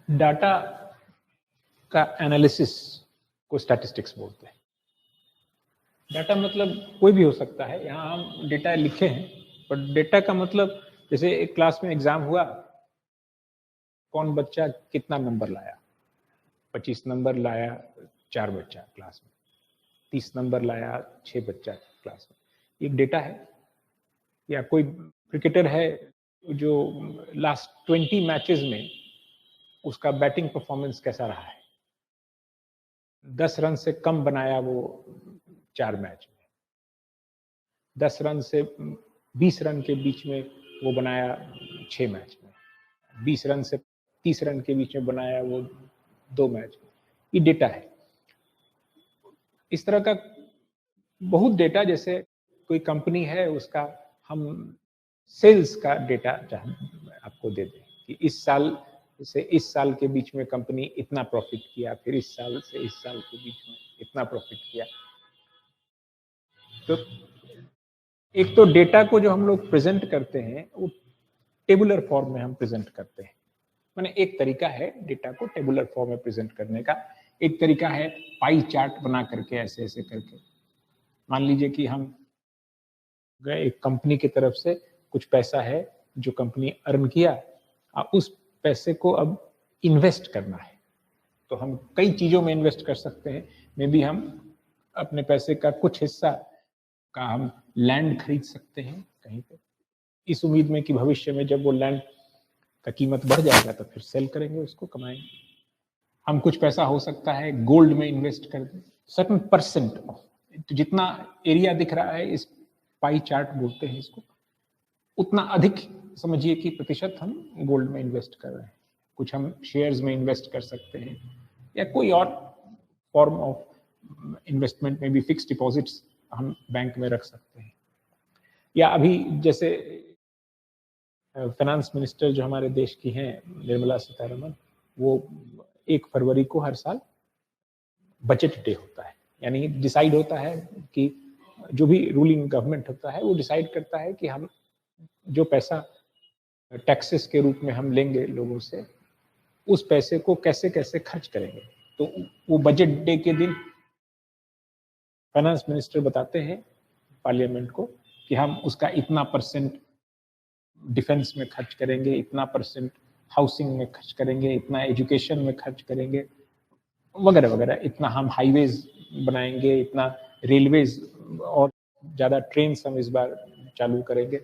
Data का analysis को statistics बोलते हैं। डाटा मतलब कोई भी हो सकता है, यहाँ हम डेटा लिखे हैं, पर डेटा का मतलब जैसे एक क्लास में एग्जाम हुआ, कौन बच्चा कितना नंबर लाया, 25 नंबर लाया 4 बच्चा क्लास में, 30 नंबर लाया 6 बच्चा क्लास में, एक डेटा है। या कोई क्रिकेटर है जो लास्ट 20 मैचेस में उसका बैटिंग परफॉर्मेंस कैसा रहा है, 10 रन से कम बनाया वो 4 मैच में, 10 रन से 20 रन के बीच में वो बनाया 6 मैच में, 20 रन से 30 रन के बीच में बनाया वो 2 मैच में। ये डेटा है। इस तरह का बहुत डेटा, जैसे कोई कंपनी है उसका हम सेल्स का डेटा आपको दे दें कि इस साल से इस साल के बीच में कंपनी इतना प्रॉफिट किया, फिर इस साल से इस साल के बीच में इतना प्रॉफिट किया। तो एक तो डेटा को जो हम लोग प्रेजेंट करते हैं वो टेबुलर फॉर्म में हम प्रेजेंट करते हैं। माने एक तरीका है डेटा को टेबुलर फॉर्म में प्रेजेंट करने का। एक तरीका है पाई चार्ट बना करके ऐसे ऐसे करके। मान लीजिए कि हम गए एक कंपनी की तरफ से कुछ पैसा है जो कंपनी अर्न किया, और उस पैसे को अब इन्वेस्ट करना है। तो हम कई चीजों में इन्वेस्ट कर सकते हैं। मे बी हम अपने पैसे का कुछ हिस्सा का हम लैंड खरीद सकते हैं कहीं पे, इस उम्मीद में कि भविष्य में जब वो लैंड का कीमत बढ़ जाएगा तो फिर सेल करेंगे, उसको कमाएंगे। हम कुछ पैसा हो सकता है गोल्ड में इन्वेस्ट कर दें, सर्टेन परसेंट ऑफ, तो जितना एरिया दिख रहा है, इस पाई चार्ट बोलते हैं इसको, उतना अधिक समझिए कि प्रतिशत हम गोल्ड में इन्वेस्ट कर रहे हैं। कुछ हम शेयर्स में इन्वेस्ट कर सकते हैं, या कोई और फॉर्म ऑफ इन्वेस्टमेंट में भी फिक्स डिपॉजिट्स हम बैंक में रख सकते हैं। या अभी जैसे फाइनेंस मिनिस्टर जो हमारे देश की हैं निर्मला सीतारमण, वो 1 फरवरी को हर साल बजट डे होता है। यानी डिसाइड होता है कि जो भी रूलिंग गवर्नमेंट होता है वो डिसाइड करता है कि हम जो पैसा टैक्सेस के रूप में हम लेंगे लोगों से, उस पैसे को कैसे कैसे खर्च करेंगे। तो वो बजट डे के दिन फाइनेंस मिनिस्टर बताते हैं पार्लियामेंट को कि हम उसका इतना परसेंट डिफेंस में खर्च करेंगे, इतना परसेंट हाउसिंग में खर्च करेंगे, इतना एजुकेशन में खर्च करेंगे, वगैरह वगैरह, इतना हम हाईवेज बनाएंगे, इतना रेलवेज और ज़्यादा ट्रेन हम इस बार चालू करेंगे।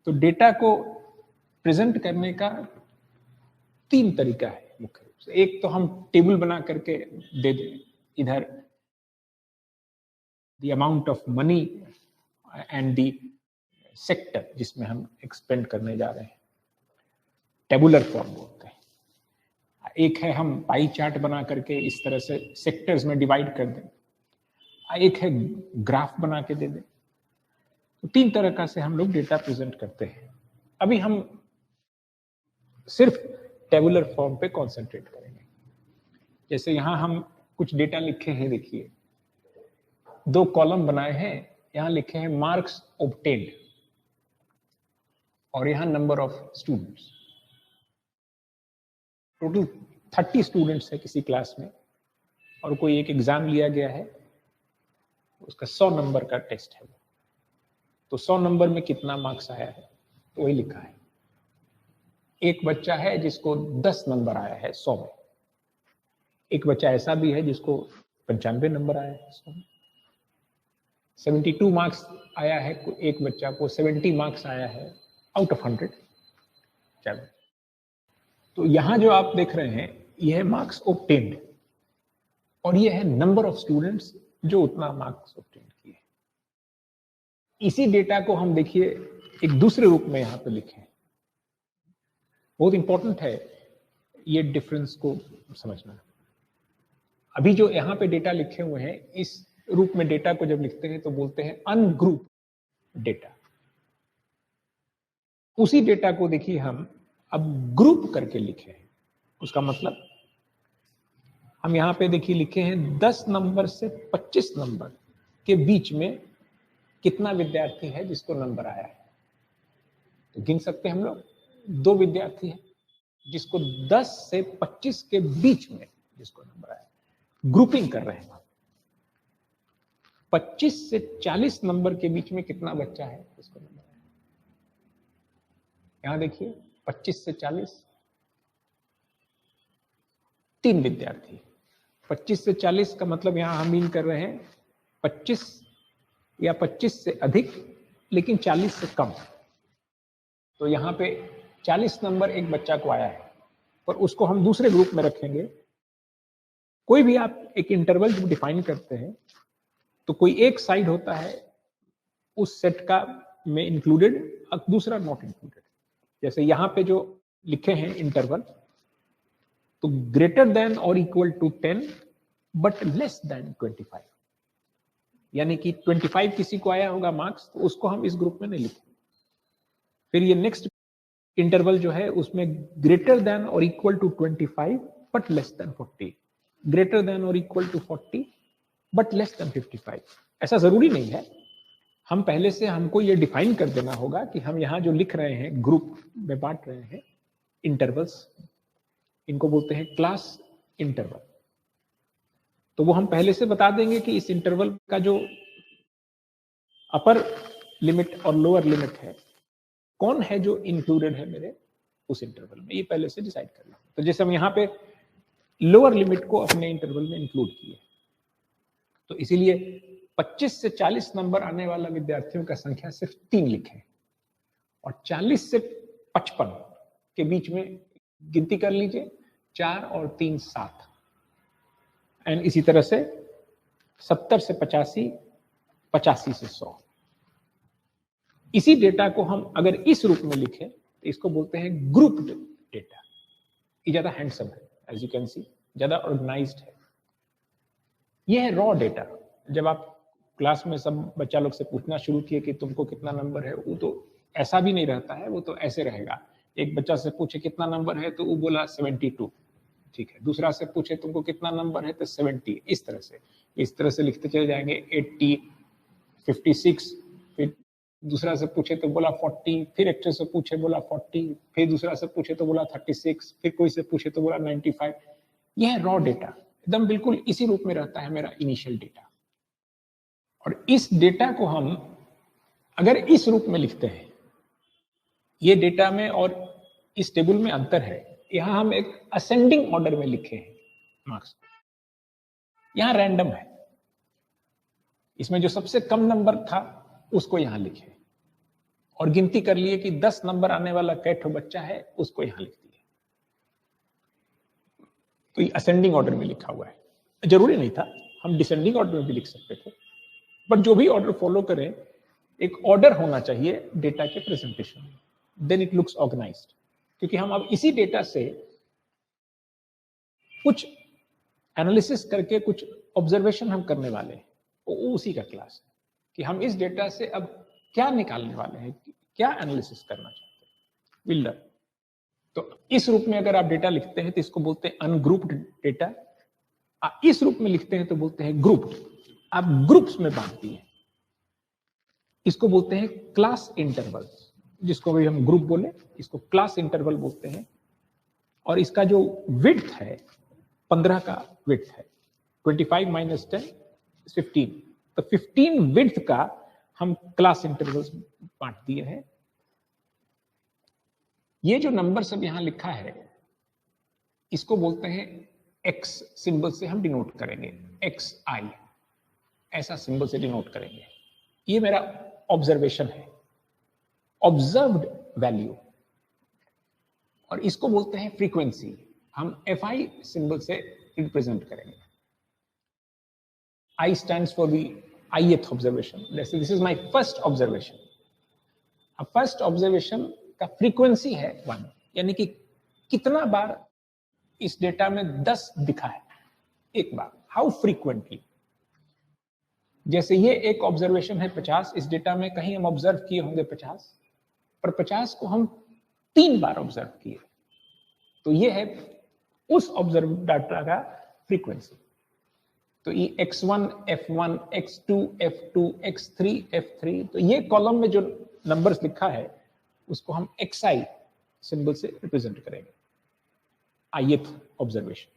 तो डेटा को प्रेजेंट करने का 3 तरीका है मुख्य रूप से। एक तो हम टेबल बना करके दे दें, इधर the amount of money and the sector जिसमें हम एक्सपेंड करने जा रहे हैं, टेबुलर फॉर्म बोलते हैं। एक है हम पाई चार्ट बना करके इस तरह से सेक्टर्स में डिवाइड कर दें, एक है ग्राफ बना के दे दें। तो 3 तरह का से हम लोग डेटा प्रेजेंट करते हैं। अभी हम सिर्फ टेबुलर फॉर्म पे कंसंट्रेट करेंगे। जैसे यहां हम कुछ डेटा लिखे हैं, देखिए 2 कॉलम बनाए हैं, यहां लिखे हैं मार्क्स ऑब्टेन्ड और यहां number of students. Total 30 students है किसी क्लास में, और कोई एक एग्जाम लिया गया है, उसका 100 नंबर का टेस्ट है। तो 100 नंबर में कितना मार्क्स आया है तो वही लिखा है। एक बच्चा है जिसको 10 नंबर आया है 100 में, एक बच्चा ऐसा भी है जिसको 95 नंबर आया है 100 में, 72 मार्क्स आया है, एक बच्चा को 70 मार्क्स आया है आउट ऑफ 100। चलो, तो यहां जो आप देख रहे हैं यह है मार्क्स ऑब्टेन्ड, और यह है नंबर ऑफ स्टूडेंट्स जो उतना मार्क्स ऑब्टेन किए। इसी डेटा को हम देखिए एक दूसरे रूप में यहां पे लिखे हैं। बहुत इंपॉर्टेंट है ये डिफरेंस को समझना। अभी जो यहां पे डेटा लिखे हुए हैं, इस रूप में डेटा को जब लिखते हैं तो बोलते हैं अनग्रुप डेटा। उसी डेटा को देखिए हम अब ग्रुप करके लिखे हैं। उसका मतलब हम यहां पे देखिए लिखे हैं 10 नंबर से 25 नंबर के बीच में कितना विद्यार्थी है जिसको नंबर आया है। तो गिन सकते हैं हम लोग, 2 विद्यार्थी है, जिसको 10 से 25 के बीच में जिसको नंबर आया, ग्रुपिंग कर रहे हैं हम। 25 से 40 नंबर के बीच में कितना बच्चा है इसको नंबर आया। यहां देखिए 25 से 40, 3 विद्यार्थी। 25 से 40 का मतलब यहां हम मीन कर रहे हैं 25 या 25 से अधिक लेकिन 40 से कम। तो यहां पे 40 नंबर एक बच्चा को आया है, पर उसको हम दूसरे ग्रुप में रखेंगे। कोई भी आप एक इंटरवल जब डिफाइन करते हैं तो कोई एक साइड होता है उस सेट का में इंक्लूडेड और दूसरा नॉट इंक्लूडेड। जैसे यहां पे जो लिखे हैं इंटरवल, तो ग्रेटर देन और equal to 10 but less than 25, यानी कि 25 किसी को आया होगा मार्क्स, तो उसको हम इस ग्रुप में नहीं लिखेंगे। फिर ये नेक्स्ट इंटरवल जो है उसमें ग्रेटर देन और equal to 25 but less than 40, greater than और equal to 40 but less than 55। ऐसा जरूरी नहीं है, हम पहले से हमको ये डिफाइन कर देना होगा कि हम यहाँ जो लिख रहे हैं ग्रुप में बांट रहे हैं इंटरवल्स, इनको बोलते हैं क्लास इंटरवल। तो वो हम पहले से बता देंगे कि इस इंटरवल का जो अपर लिमिट और लोअर लिमिट है, कौन है जो इंक्लूडेड है मेरे उस इंटरवल में, ये पहले से डिसाइड कर लें। तो जैसे हम यहाँ पे लोअर लिमिट को अपने इंटरवल में इंक्लूड किए, तो इसीलिए 25 से 40 नंबर आने वाला विद्यार्थियों का संख्या सिर्फ 3 लिखे, और 40 से 55 के बीच में गिनती कर लीजिए, 4 और 3 7, एंड इसी तरह से 70 से 85, 85 से 100। इसी डेटा को हम अगर इस रूप में लिखें तो इसको बोलते हैं ग्रुप्ड डेटा। ये ज्यादा हैंडसम है, एज यू कैन सी, ज्यादा ऑर्गेनाइज्ड है। ये है रॉ डेटा। जब आप क्लास में सब बच्चा लोग से पूछना शुरू किए कि तुमको कितना नंबर है, वो तो ऐसा भी नहीं रहता है, वो तो ऐसे रहेगा। एक बच्चा से पूछे कितना नंबर है तो वो बोला 72, ठीक है। दूसरा से पूछे तुमको कितना नंबर है तो 70। इस तरह से लिखते चले जाएंगे। 80, 56, फिर दूसरा से पूछे तो बोला 40, फिर एक से पूछे बोला 40, फिर दूसरा से पूछे तो बोला 36, फिर कोई से पूछे तो बोला 95। यह है रॉ डेटा, एकदम बिल्कुल इसी रूप में रहता है मेरा इनिशियल डेटा। और इस डेटा को हम अगर इस रूप में लिखते हैं, ये डेटा में और इस टेबल में अंतर है। यहां हम एक असेंडिंग ऑर्डर में लिखे हैं मार्क्स, यहां रैंडम है। इसमें जो सबसे कम नंबर था उसको यहां लिखे, और गिनती कर लिए कि 10 नंबर आने वाला कैठो बच्चा है, उसको यहां लिख दिए। तो ये असेंडिंग ऑर्डर में लिखा हुआ है। जरूरी नहीं था, हम डिसेंडिंग ऑर्डर में भी लिख सकते थे, बट जो भी ऑर्डर फॉलो करें, एक ऑर्डर होना चाहिए डेटा के प्रेजेंटेशन में, देन इट लुक्स ऑर्गेनाइज्ड। क्योंकि हम अब इसी डेटा से कुछ एनालिसिस करके कुछ ऑब्जर्वेशन हम करने वाले हैं, वो उसी का क्लास है कि हम इस डेटा से अब क्या निकालने वाले हैं, क्या एनालिसिस करना चाहते हैं, विल लर्न। तो इस रूप में अगर आप डेटा लिखते हैं तो इसको बोलते हैं अनग्रुप्ड डेटा। इस रूप में लिखते हैं तो बोलते हैं ग्रुप्ड। आप ग्रुप्स में बांट दिए, इसको बोलते हैं क्लास इंटरवल्स। जिसको भी हम ग्रुप बोले, इसको क्लास इंटरवल बोलते हैं। और इसका जो विड्थ है 15 का विड्थ है, 25 माइनस 10 15। तो 15 विड्थ का हम क्लास इंटरवल्स बांट दिए हैं। ये जो नंबर सब यहां लिखा है, इसको बोलते हैं एक्स सिंबल से हम डिनोट करेंगे, एक्स आई ऐसा सिंबल से डिनोट करेंगे। ये मेरा ऑब्जर्वेशन है, ऑब्जर्व्ड वैल्यू, और इसको बोलते हैं फ्रीक्वेंसी। हम एफ आई सिंबल से रिप्रेजेंट करेंगे। I stands for the ith observation. Let's say this is my first observation. अब फर्स्ट ऑब्जर्वेशन का फ्रीक्वेंसी है 1, यानी कि कितना बार इस डेटा में 10 दिखा है, एक बार, हाउ फ्रीक्वेंटली। जैसे ये एक ऑब्जर्वेशन है 50, इस डेटा में कहीं हम ऑब्जर्व किए होंगे 50, पर 50 को हम 3 बार ऑब्जर्व किए, तो ये है उस ऑब्जर्व डाटा का फ्रीक्वेंसी। तो ये x1, f1, x2, f2, x3, f3, तो ये कॉलम में जो नंबर्स लिखा है उसको हम xi सिंबल से रिप्रेजेंट करेंगे। ith observation.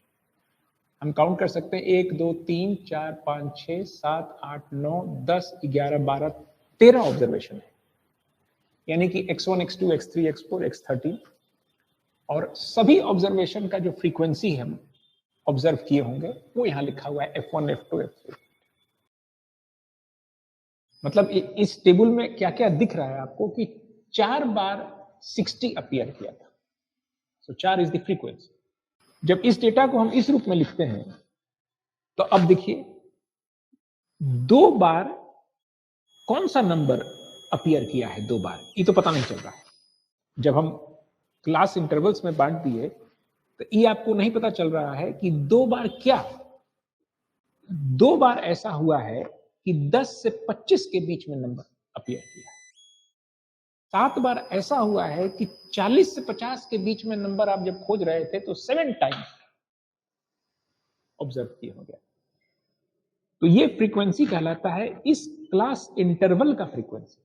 हम काउंट कर सकते हैं 1 2 3 4 5 6 7 8 9 10 11 12 13 ऑब्जर्वेशन है, यानी कि x1 x2 x3 x4 x13, और सभी ऑब्जर्वेशन का जो फ्रीक्वेंसी हम ऑब्जर्व किए होंगे वो यहां लिखा हुआ है f1 f2 f3। मतलब इस टेबल में क्या क्या दिख रहा है आपको कि 4 बार 60 अपीयर किया था, सो 4 इज द फ्रीक्वेंसी। जब इस डेटा को हम इस रूप में लिखते हैं तो अब देखिए 2 बार कौन सा नंबर अपीयर किया है, 2 बार ये तो पता नहीं चल रहा है। जब हम क्लास इंटरवल्स में बांट दिए तो ये आपको नहीं पता चल रहा है कि 2 बार क्या, 2 बार ऐसा हुआ है कि 10 से 25 के बीच में नंबर अपीयर किया है। 7 बार ऐसा हुआ है कि 40 से 50 के बीच में नंबर आप जब खोज रहे थे तो 7 टाइम्स ऑब्जर्व किए होंगे। तो ये फ्रीक्वेंसी कहलाता है इस क्लास इंटरवल का फ्रीक्वेंसी।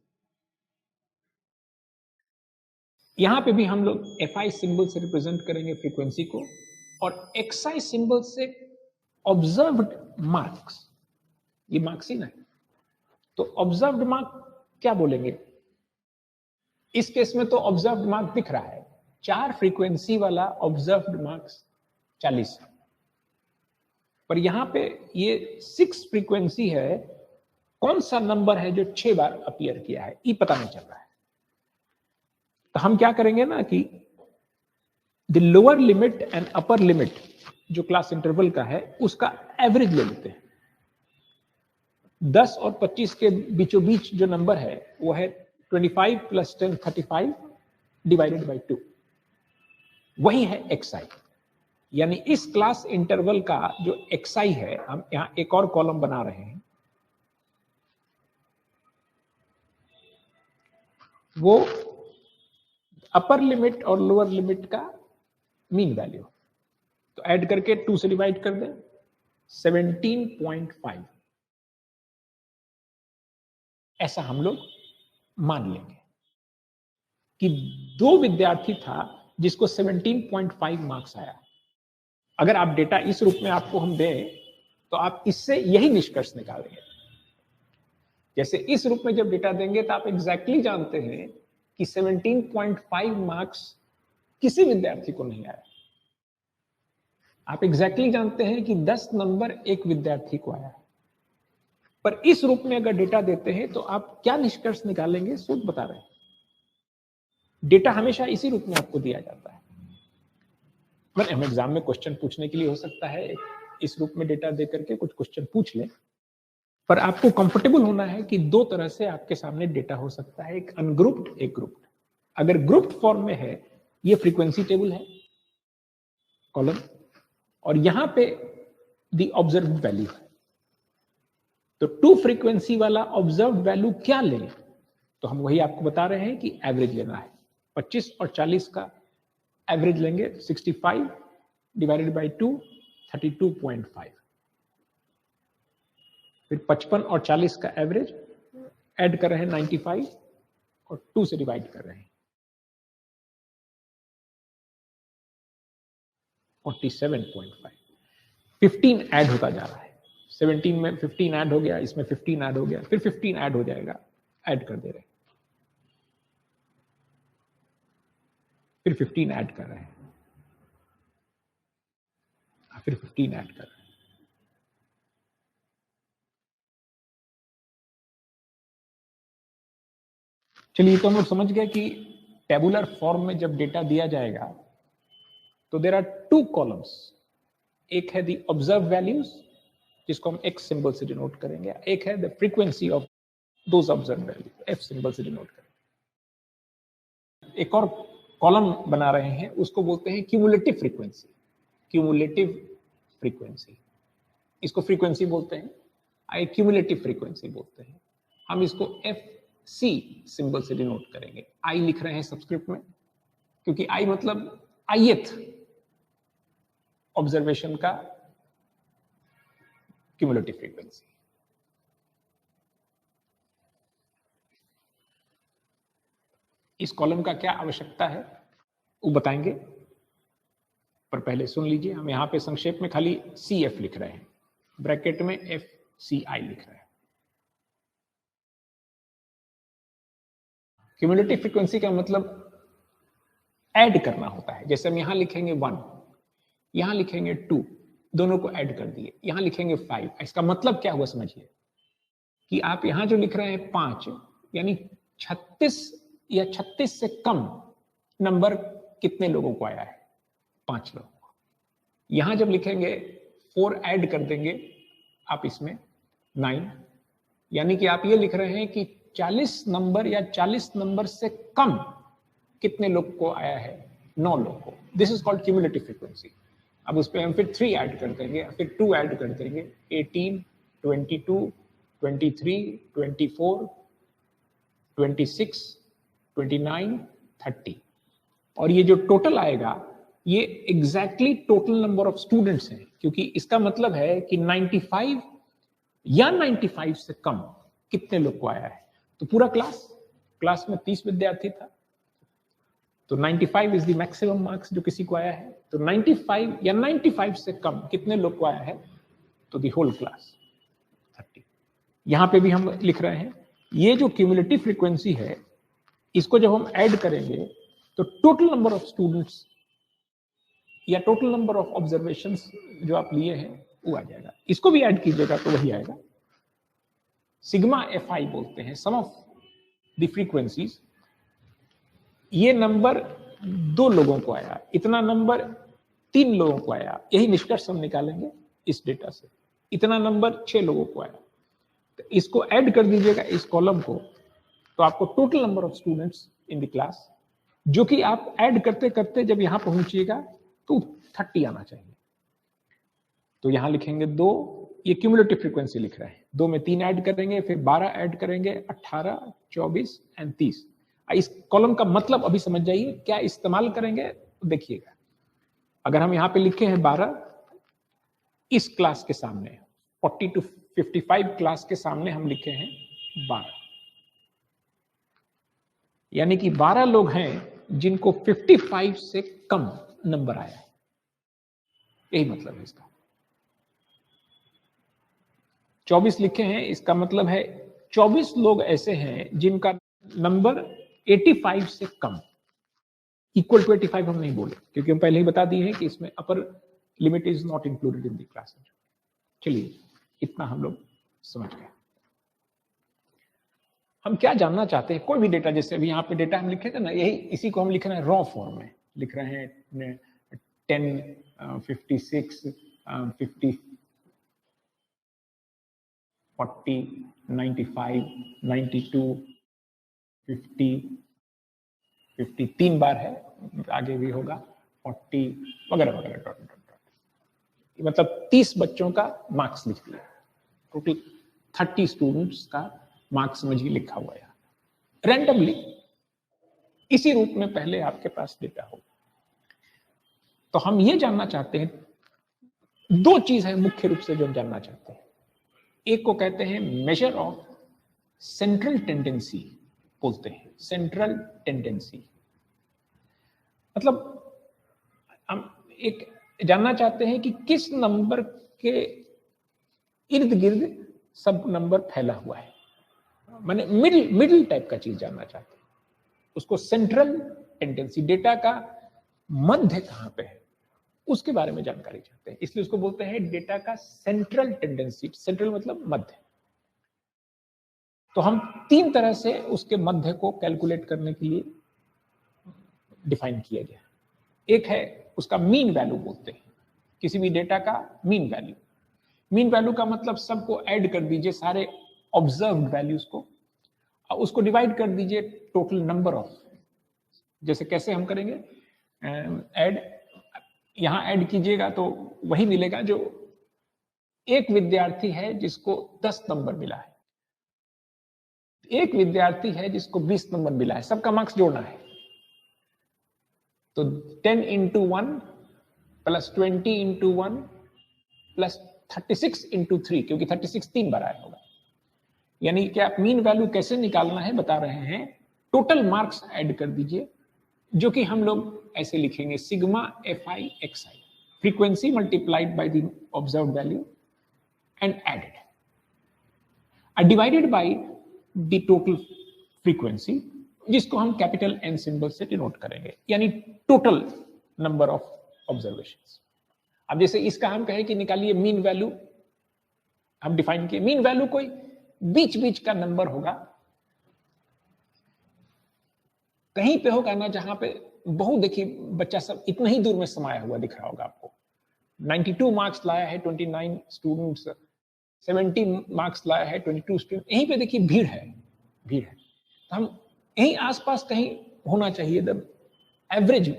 यहां पे भी हम लोग FI सिंबल से रिप्रेजेंट करेंगे फ्रीक्वेंसी को, और XI सिंबल से ऑब्जर्व्ड मार्क्स, ये मार्क्स ही नहीं तो ऑब्जर्व्ड मार्क क्या बोलेंगे। इस केस में तो ऑब्जर्व्ड मार्क दिख रहा है, 4 फ्रीक्वेंसी वाला ऑब्जर्व्ड मार्क्स 40 है, पर यहां पे ये 6 फ्रीक्वेंसी है, कौन सा नंबर है जो 6 बार अपीयर किया है ये पता नहीं चल रहा है। तो हम क्या करेंगे ना कि the lower limit and upper limit जो क्लास इंटरवल का है उसका एवरेज ले लेते हैं। 10 और 25 के बीचों बीच जो नंबर है वो है 25 + 10 35 डिवाइडेड बाई 2, वही है XI। यानी इस क्लास इंटरवल का जो XI है, हम यहां एक और कॉलम बना रहे हैं, वो अपर लिमिट और लोअर लिमिट का मीन वैल्यू। तो ऐड करके 2 से डिवाइड कर दें, 17.5 ऐसा हम लोग मान लेंगे कि 2 विद्यार्थी था जिसको 17.5 मार्क्स आया। अगर आप डेटा इस रूप में आपको हम दें तो आप इससे यही निष्कर्ष निकालेंगे। जैसे इस रूप में जब डेटा देंगे तो आप एग्जैक्टली जानते हैं कि 17.5 मार्क्स किसी विद्यार्थी को नहीं आया। आप एग्जैक्टली जानते हैं कि 10 नंबर एक विद्यार्थी को आया। पर इस रूप में अगर डेटा देते हैं तो आप क्या निष्कर्ष निकालेंगे, सूत्र बता रहे हैं। डेटा हमेशा इसी रूप में आपको दिया जाता है। मतलब हम एग्जाम में क्वेश्चन पूछने के लिए हो सकता है इस रूप में डेटा दे करके कुछ क्वेश्चन पूछ लें, पर आपको कंफर्टेबल होना है कि 2 तरह से आपके सामने डेटा हो सकता है, एक अनग्रुप्ड एक ग्रुप्ड। अगर ग्रुप्ड फॉर्म में है, ये फ्रीक्वेंसी टेबल है कॉलम, और यहां पे द ऑब्जर्व वैल्यू है। तो 2 फ्रीक्वेंसी वाला ऑब्जर्व वैल्यू क्या लें, तो हम वही आपको बता रहे हैं कि एवरेज लेना है। 25 और 40 का एवरेज लेंगे, 65 डिवाइडेड बाई 2 32.5। फिर 55 और 40 का एवरेज ऐड कर रहे हैं 95 और 2 से डिवाइड कर रहे हैं 47.5। 15 ऐड होता जा रहा है, 17 में 15 ऐड हो गया, इसमें 15 ऐड हो गया, फिर 15 ऐड हो जाएगा, ऐड कर दे रहे हैं, फिर 15 ऐड कर रहे हैं, फिर 15 ऐड कर रहे हैं। चलिए, तो हम लोग समझ गए कि टेबुलर फॉर्म में जब डेटा दिया जाएगा तो देयर आर 2 कॉलम्स। एक है द ऑब्जर्व वैल्यूज जिसको हम X सिंबल से डिनोट करेंगे, एक है the frequency of those observe value, F symbol से डिनोट करेंगे। एक और कॉलम बना रहे हैं, उसको बोलते हैं क्यूमुलेटिव फ्रीक्वेंसी। क्यूमुलेटिव फ्रीक्वेंसी, इसको फ्रीक्वेंसी बोलते हैं, क्यूमुलेटिव फ्रीक्वेंसी बोलते हैं। हम इसको FC सिंबल से डिनोट करेंगे। I लिख रहे हैं सबस्क्रिप्ट में, क्योंकि I मतलब ith ऑब्जर्वेशन का क्यूमुलेटिव फ्रीक्वेंसी। इस कॉलम का क्या आवश्यकता है वो बताएंगे। पर पहले सुन लीजिए, हम यहाँ पे संक्षेप में खाली CF लिख रहे हैं, ब्रैकेट में FCI लिख रहे हैं। क्यूमुलेटिव फ्रीक्वेंसी का मतलब ऐड करना होता है। जैसे हम यहाँ लिखेंगे 1, यहाँ लिखेंगे 2, दोनों को ऐड कर दिए, यहाँ लिखेंगे 5। इसका मतलब क्या हुआ समझिए कि आप यहाँ जो लिख रहे हैं 5, यानी 36 या 36 से कम नंबर कितने लोगों को आया है? 5 लोगों को। यहाँ जब लिखेंगे 4 ऐड कर देंगे आप इसमें 9, यानी कि आप ये लिख रहे हैं कि 40 नंबर या 40 नंबर से कम कितने लोग को आया है? 9 लोग को। This is called cumulative frequency. अब उस पर हम फिर 3 ऐड कर देंगे, फिर 2 ऐड कर देंगे, 18, 22, 23, 24, 26, 29, 30। और ये जो टोटल आएगा ये exactly total number of students हैं, क्योंकि इसका मतलब है कि 95 या 95 से कम कितने लोग को आया है। तो पूरा क्लास में 30 विद्यार्थी था, तो 95 इज द मैक्सिमम मार्क्स जो किसी को आया है। तो 95 या 95 से कम कितने लोग को आया है? तो द होल क्लास 30। यहां पे भी हम लिख रहे हैं ये जो क्यूमुलेटिव फ्रीक्वेंसी है, इसको जब हम ऐड करेंगे तो टोटल नंबर ऑफ स्टूडेंट्स या टोटल नंबर ऑफ ऑब्जर्वेशंस जो आप लिए हैं वो आ जाएगा। इसको भी ऐड कीजिएगा तो वही आएगा। सिग्मा FI बोलते हैं, सम ऑफ द फ्रीक्वेंसीज। ये नंबर 2 लोगों को आया, इतना नंबर 3 लोगों को आया, यही निष्कर्ष हम निकालेंगे इस डेटा से। इतना नंबर 6 लोगों को आया, तो इसको ऐड कर दीजिएगा इस कॉलम को, तो आपको total number of students in the class, जो कि आप ऐड करते करते जब यहां पहुंचिएगा तो 30 आना चाहिए। तो यहां लिखेंगे 2, ये क्यूमुलेटिव फ्रीक्वेंसी लिख रहे हैं, 2 में 3 ऐड करेंगे, फिर 12 ऐड करेंगे, 18, 24 एंड 30। इस कॉलम का मतलब अभी समझ जाइए, क्या इस्तेमाल करेंगे तो देखिएगा। अगर हम यहां पे लिखे हैं 12, इस क्लास के सामने 40 to 55 क्लास के सामने हम लिखे हैं 12, यानी कि 12 लोग हैं जिनको 55 से कम नंबर आया है, यही मतलब है इसका। 24 लिखे हैं, इसका मतलब है 24 लोग ऐसे हैं जिनका नंबर 85 से कम, इक्वल टू 85 हम नहीं बोले, क्योंकि हम पहले ही बता दिए हैं कि इसमें upper limit is not included in the class. चलिए इतना हम लोग समझ गए। हम क्या जानना चाहते हैं? कोई भी डेटा, जैसे अभी यहाँ पे डेटा हम लिखे थे ना, यही इसी को हम लिख रहे हैं रॉ फॉर्म में, लिख रहे हैं 10, 56, 50, 40, 95, 92, 50, 53 बार है, आगे भी होगा 40 वगैरह वगैरह। मतलब 30 बच्चों का मार्क्स लिख दिया, टोटल 30 स्टूडेंट्स का मार्क्स समझिए लिखा हुआ है रैंडमली। इसी रूप में पहले आपके पास डेटा होगा। तो हम ये जानना चाहते हैं, 2 चीज है मुख्य रूप से जो हम जानना चाहते हैं। एक को कहते हैं मेजर ऑफ सेंट्रल टेंडेंसी, बोलते हैं सेंट्रल टेंडेंसी। मतलब हम एक जानना चाहते हैं कि किस नंबर के इर्द गिर्द सब नंबर फैला हुआ है, माने मिडिल टाइप का चीज जानना चाहते हैं, उसको सेंट्रल टेंडेंसी, डेटा का मध्य कहां पे है उसके बारे में जानकारी चाहते हैं, इसलिए उसको बोलते हैं डेटा का सेंट्रल टेंडेंसी। सेंट्रल मतलब मध्य। तो हम 3 तरह से उसके मध्य को कैलकुलेट करने के लिए डिफाइन किया गया। एक है उसका मीन वैल्यू, बोलते हैं किसी भी डेटा का मीन वैल्यू। मीन वैल्यू का मतलब सबको ऐड कर दीजिए, सारे ऑब्जर्व्ड वैल्यूज को, और उसको डिवाइड कर दीजिए टोटल नंबर ऑफ। जैसे कैसे हम करेंगे ऐड, यहां ऐड कीजिएगा तो वही मिलेगा जो एक विद्यार्थी है जिसको 10 नंबर मिला है, एक विद्यार्थी है जिसको 20 नंबर मिला है, सबका मार्क्स जोड़ना है। तो 10 into 1 plus 20 into 1 plus 36 into 3, क्योंकि 36 3 बार आया होगा। यानी कि आप मीन वैल्यू कैसे निकालना है बता रहे हैं, टोटल मार्क्स ऐड कर दीजिए, जो कि हम लोग ऐसे लिखेंगे sigma FI XI। frequency multiplied by the observed value and added, divided by the total frequency, जिसको हम कैपिटल N सिंबल से डिनोट करेंगे, यानी टोटल नंबर ऑफ ऑब्जर्वेशंस। अब जैसे इसका हम कहें कि निकालिए मीन वैल्यू, हम डिफाइन किए मीन वैल्यू कोई बीच बीच का नंबर होगा, कहीं पे होगा ना जहां पे बहुत, देखिए बच्चा सब इतना ही दूर में समाया हुआ दिख रहा होगा आपको। 92 मार्क्स लाया है 29 स्टूडेंट्स, 70 मार्क्स लाया है 22 स्टूडेंट, यहीं पे देखिए भीड़ है, भीड़ है। तो हम यहीं आसपास कहीं होना चाहिए द एवरेज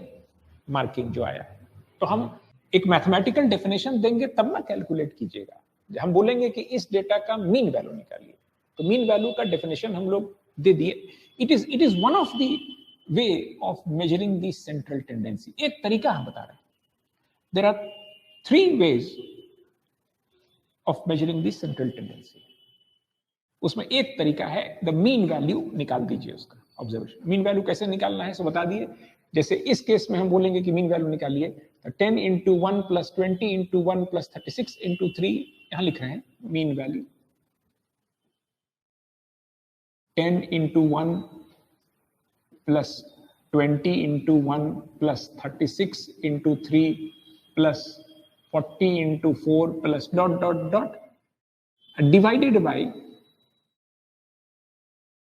मार्किंग जो आया है। तो हम एक मैथमेटिकल डेफिनेशन देंगे तब ना कैलकुलेट कीजिएगा। हम बोलेंगे कि इस डेटा का मीन वैल्यू निकालिए, तो मीन वैल्यू का डेफिनेशन हम लोग दे दिए। It is one of the way of measuring the central tendency. एक तरीका हम बता रहे हैं। There are 3 ways of measuring the central tendency। उसमें एक तरीका है द मीन वैल्यू निकाल दीजिए उसका ऑब्जर्वेशन। मीन वैल्यू कैसे निकालना है सो बता दिए। जैसे इस केस में हम बोलेंगे कि मीन वैल्यू निकालिए, तो 10 into 1 plus 20 into 1 plus 36 into 3, यहां लिख रहे हैं mean value 10 into 1 plus 20 into 1 plus 36 into 3 plus 40 into 4 plus dot dot dot divided by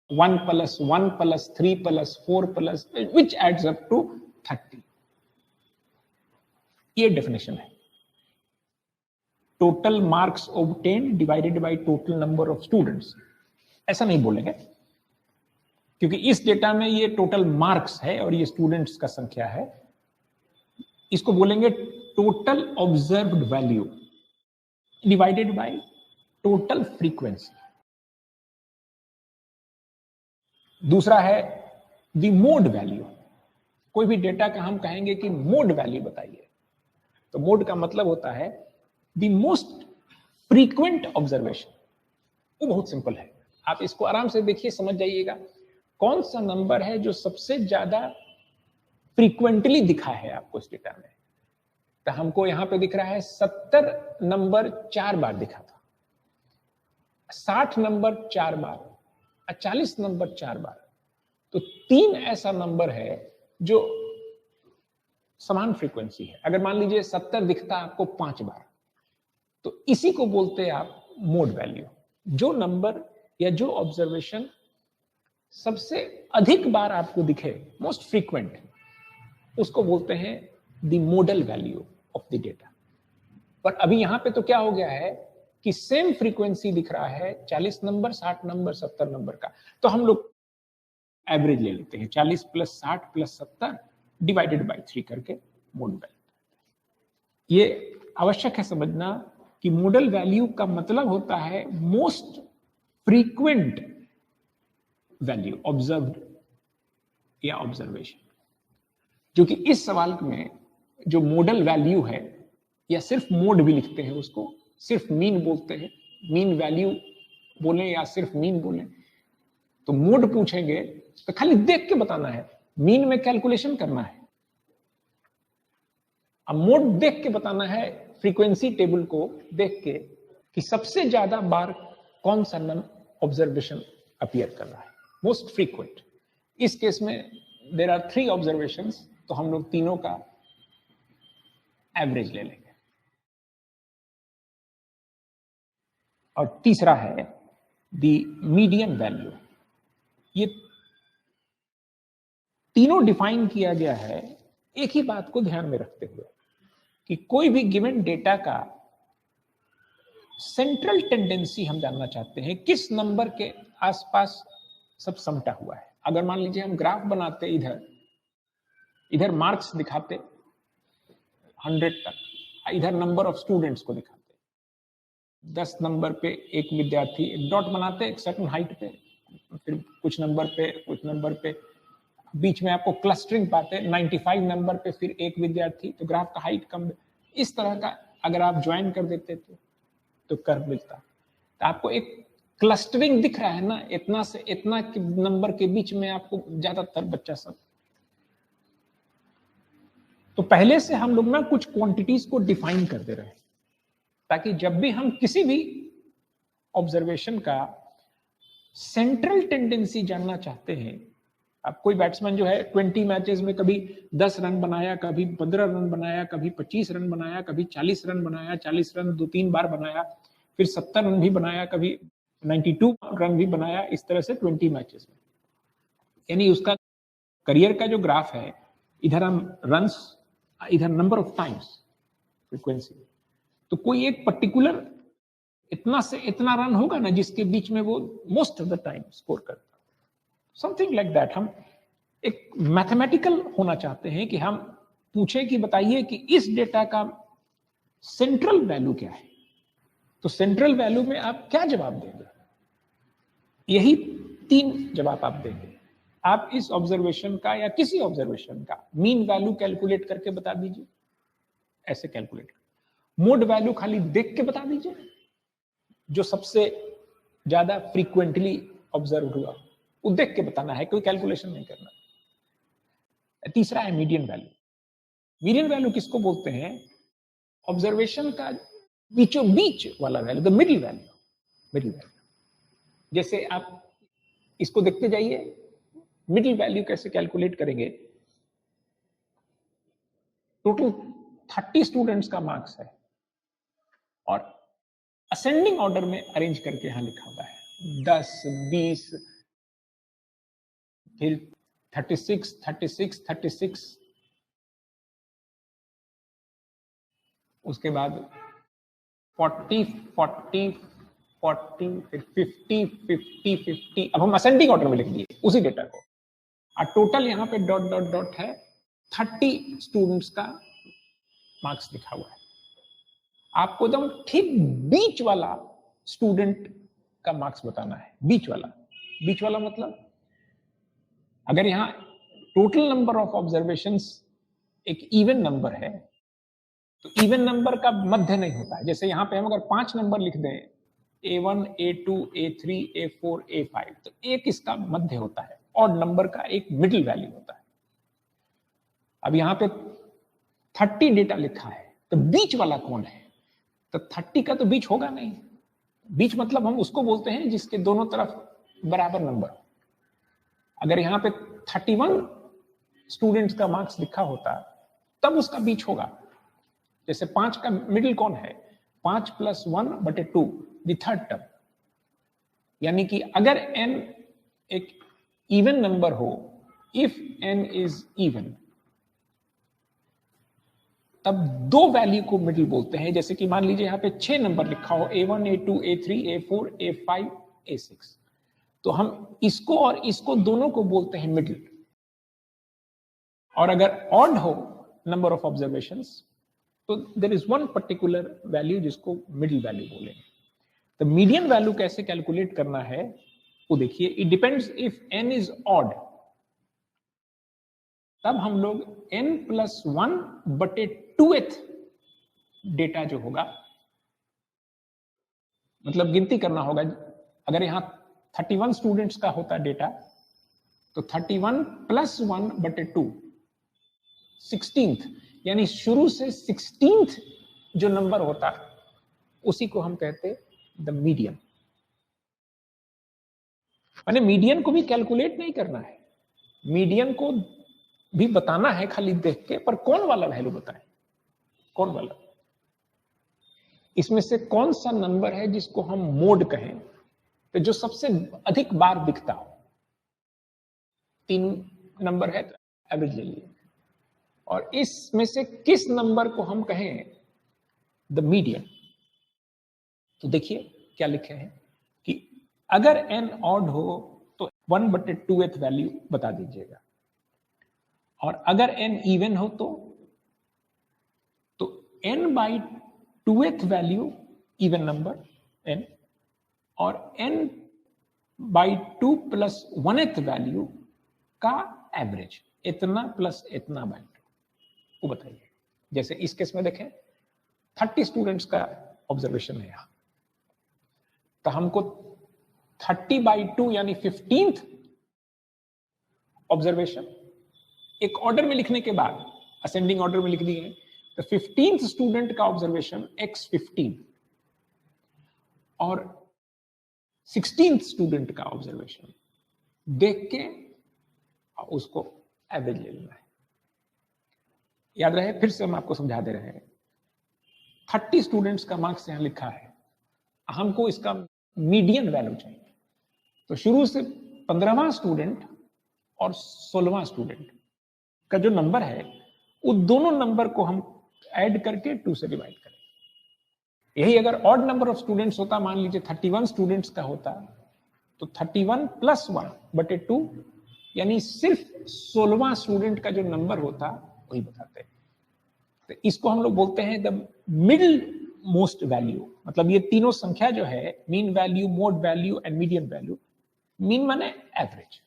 1 plus 1 plus 3 plus 4 plus which adds up to 30। ये डेफिनेशन है। Total marks obtain divided by total number of students, ऐसा नहीं बोलेंगे क्योंकि इस data में ये total marks है और ये स्टूडेंट्स का संख्या है। इसको बोलेंगे total observed value divided by total frequency. दूसरा है द मोड वैल्यू। कोई भी डेटा का हम कहेंगे कि मोड वैल्यू बताइए, तो मोड का मतलब होता है द मोस्ट फ्रीक्वेंट ऑब्जर्वेशन। वो बहुत सिंपल है, आप इसको आराम से देखिए, समझ जाइएगा कौन सा नंबर है जो सबसे ज्यादा फ्रीक्वेंटली दिखा है आपको इस डेटा में। तो हमको यहां पे दिख रहा है 70 नंबर 4 बार दिखा था, 60 नंबर 4 बार, 40 नंबर 4 बार। तो 3 ऐसा नंबर है जो समान फ्रीक्वेंसी है। अगर मान लीजिए 70 दिखता आपको 5 बार, तो इसी को बोलते हैं आप मोड वैल्यू। जो नंबर या जो ऑब्जर्वेशन सबसे अधिक बार आपको दिखे, मोस्ट फ्रीक्वेंट, उसको बोलते हैं the model value of the data. पर अभी यहां पे तो क्या हो गया है कि सेम फ्रीक्वेंसी दिख रहा है 40 नंबर, 60 नंबर, 70 नंबर का, तो हम लोग एवरेज ले लेते हैं 40 प्लस 60 प्लस 70 डिवाइडेड बाय 3 करके मोड वैल्यू। ये आवश्यक है समझना कि मोडल वैल्यू का मतलब होता है मोस्ट फ्रीक्वेंट वैल्यू ऑब्जर्व्ड या ऑब्जर्वेशन। जो कि इस सवाल में जो मॉडल वैल्यू है, या सिर्फ मोड भी लिखते हैं उसको, सिर्फ मीन बोलते हैं, मीन वैल्यू बोलें या सिर्फ मीन बोलें, तो मोड पूछेंगे तो खाली देख के बताना है, मीन में कैलकुलेशन करना है। अब मोड देख के बताना है, फ्रीक्वेंसी टेबल को देख के कि सबसे ज्यादा बार कौन सा ऑब्जर्वेशन अपीयर कर रहा है, मोस्ट फ्रीक्वेंट। इस केस में देयर आर 3 ऑब्जर्वेशंस, तो हम लोग तीनों का एवरेज ले लेंगे। और तीसरा है द मीडियन वैल्यू। ये तीनों डिफाइन किया गया है एक ही बात को ध्यान में रखते हुए कि कोई भी गिवन डेटा का सेंट्रल टेंडेंसी हम जानना चाहते हैं, किस नंबर के आसपास सब समटा हुआ है। अगर मान लीजिए हम ग्राफ बनाते, इधर मार्क्स दिखाते 100 तक, इधर नंबर ऑफ स्टूडेंट्स को दिखाते, 10 नंबर पे एक विद्यार्थी, एक डॉट बनाते एक सर्टेन हाइट पे, फिर कुछ नंबर पे बीच में आपको क्लस्टरिंग पाते 95 नंबर पे फिर एक विद्यार्थी, तो ग्राफ का हाइट कम। इस तरह का अगर आप ज्वाइन कर देते तो कर्व मिलता। तो आपको एक क्लस्टरिंग दिख रहा है ना, इतना से इतना के नंबर के बीच में आपको ज्यादातर बच्चा सब। तो पहले से हम लोग ना कुछ क्वांटिटीज को डिफाइन करते रहे, ताकि जब भी हम किसी भी ऑब्जर्वेशन का सेंट्रल टेंडेंसी जानना चाहते हैं, अब कोई बैट्समैन जो है 20 मैचेस में कभी 10 रन बनाया, कभी 15 रन बनाया, कभी 25 रन बनाया, कभी 40 रन बनाया, 40 रन 2-3 बार बनाया, फिर 70 रन भी बनाया, कभी 92 रन भी बनाया, इस तरह से 20 मैचेस में। यानी उसका करियर का जो ग्राफ है, इधर हम रन्स, इधर नंबर ऑफ टाइम्स, फ्रीक्वेंसी, तो कोई एक पर्टिकुलर इतना से इतना रन होगा ना जिसके बीच में वो most of the time score करता, समथिंग लाइक दैट। हम एक मैथमेटिकल होना चाहते हैं कि हम पूछे कि बताइए कि इस डेटा का सेंट्रल वैल्यू क्या है, तो सेंट्रल वैल्यू में आप क्या जवाब देंगे? यही 3 जवाब आप देंगे। आप इस ऑब्जर्वेशन का या किसी ऑब्जर्वेशन का मीन वैल्यू कैलकुलेट करके बता दीजिए, ऐसे कैलकुलेट, मोड वैल्यू खाली देख के बता दीजिए, जो सबसे ज्यादा फ्रीक्वेंटली ऑब्जर्व हुआ वो देख के बताना है, कोई कैलकुलेशन नहीं करना। तीसरा है मीडियन वैल्यू। मीडियन वैल्यू किसको बोलते हैं? ऑब्जर्वेशन का बीचों बीच वाला value, the middle value, middle value. जैसे आप इसको देखते जाइए, मिडिल वैल्यू कैसे कैलकुलेट करेंगे? टोटल 30 स्टूडेंट्स का मार्क्स है और असेंडिंग ऑर्डर में अरेंज करके यहां लिखा हुआ है 10, 20, फिर 36, 36, 36, उसके बाद 40, 40, 40, फिर 50, 50, 50। अब हम असेंडिंग ऑर्डर में लिख दिए उसी डेटा को, और टोटल यहाँ पे डॉट डॉट डॉट है, 30 स्टूडेंट्स का मार्क्स लिखा हुआ है। आपको एकदम ठीक बीच वाला स्टूडेंट का मार्क्स बताना है, बीच वाला। बीच वाला मतलब अगर यहाँ टोटल नंबर ऑफ ऑब्जर्वेशंस एक इवन नंबर है, तो इवन नंबर का मध्य नहीं होता है। जैसे यहाँ पे हम अगर 5 नंबर लिख दें, A1, A2, A3, A4, A5, तो एक इसका मध्य होता है, और नंबर का एक मिडिल वैल्यू होता है। अब यहाँ पे 30 डेटा लिखा है, तो बीच वाला कौन है? तो 30 का तो बीच होगा नहीं। बीच मतलब हम उसको बोलते हैं जिसके दोनों तरफ बराबर नंबर। अगर यहाँ पे 31 स्टूडेंट्स का मार्क्स लिखा होता तब उसका बीच होगा। जैसे 5 का मिडिल कौन है? 5 + 1/2, द थर्ड टर्म। यानी कि अगर n एक इवन नंबर हो, इफ n इज इवन, तब 2 वैल्यू को मिडिल बोलते हैं। जैसे कि मान लीजिए यहाँ पे 6 नंबर लिखा हो, A1, A2, A3, A4, A5, A6, तो हम इसको और इसको दोनों को बोलते हैं मिडिल। और अगर ऑड हो नंबर ऑफ ऑब्जर्वेशंस, तो there is one particular value जिसको मिडिल वैल्यू बोलेंगे। तो मीडियन वैल्यू कैसे कैलकुलेट करना है वो देखिए। It depends if n is odd, तब हम लोग n + 1/2th डेटा जो होगा, मतलब गिनती करना होगा। अगर यहां 31 स्टूडेंट्स का होता डेटा, तो 31 + 1/2, 16th, यानी शुरू से 16th जो नंबर होता उसी को हम कहते द मीडियन। मैंने मीडियन को भी कैलकुलेट नहीं करना है, मीडियन को भी बताना है खाली देख के, पर कौन वाला वैल्यू बताएं? कौन वाला? इसमें से कौन सा नंबर है जिसको हम मोड कहें, तो जो सबसे अधिक बार दिखता हो। 3 नंबर है तो एवरेज ले लिए, और इसमें से किस नंबर को हम कहें द मीडियन? तो देखिए क्या लिखे हैं कि अगर n ऑड हो तो 1/2th वैल्यू बता दीजिएगा, और अगर n इवन हो तो n/2th value even number n, और n/2 + 1th वैल्यू का एवरेज, इतना प्लस इतना बाय 2, वो बताइए। जैसे इस केस में देखें 30 स्टूडेंट्स का ऑब्जर्वेशन है यहां, तो हमको 30/2 यानी 15th ऑब्जर्वेशन एक ऑर्डर में लिखने के बाद असेंडिंग ऑर्डर में लिख दिए। तो 15th स्टूडेंट का ऑब्जर्वेशन x15 और 16th स्टूडेंट का ऑब्जर्वेशन देख के उसको एवरेज ले लेना है। याद रहे, फिर से हम आपको समझा दे रहे हैं, 30 स्टूडेंट्स का मार्क्स यहां लिखा है, हमको इसका मीडियन वैल्यू चाहिए। तो शुरू से 15वां स्टूडेंट और 16वां स्टूडेंट का जो नंबर है, वो दोनों नंबर को हम ऐड करके 2 से डिवाइड करें। यही अगर ऑड नंबर ऑफ स्टूडेंट्स होता, मान लीजिए 31 स्टूडेंट्स का होता, तो 31 प्लस 1 बटे 2, यानी सिर्फ 16वां स्टूडेंट का जो नंबर होता वही बताते हैं। तो इसको हम लोग बोलते हैं द मिडिल मोस्ट वैल्यू। मतलब ये तीनों संख्या जो है, mean value, mode value and median value. Mean माने एवरेज,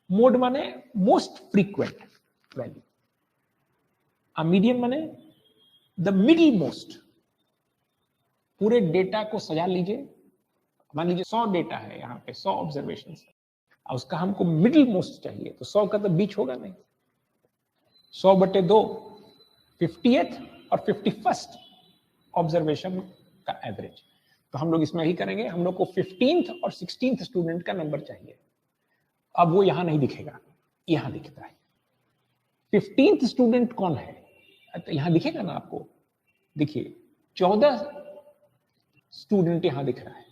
मोड माने मोस्ट फ्रीक्वेंट वैल्यू, और मीडियन माने द मिडिल मोस्ट। पूरे डेटा को सजा लीजिए, मान लीजिए 100 डेटा है, यहाँ पे 100 ऑब्जर्वेशन है, और उसका हमको मिडिल मोस्ट चाहिए, तो 100 का तो बीच होगा नहीं। 100 बटे 2 50th और 51st ऑब्जर्वेशन का एवरेज। तो हम लोग इसमें ही करेंगे, हम लोग को 15th और 16th स्टूडेंट का नंबर चाहिए। अब वो यहां नहीं दिखेगा, यहां दिखता है। 15th स्टूडेंट कौन है, तो यहां दिखेगा ना आपको, देखिए 14 स्टूडेंट यहां दिख रहा है।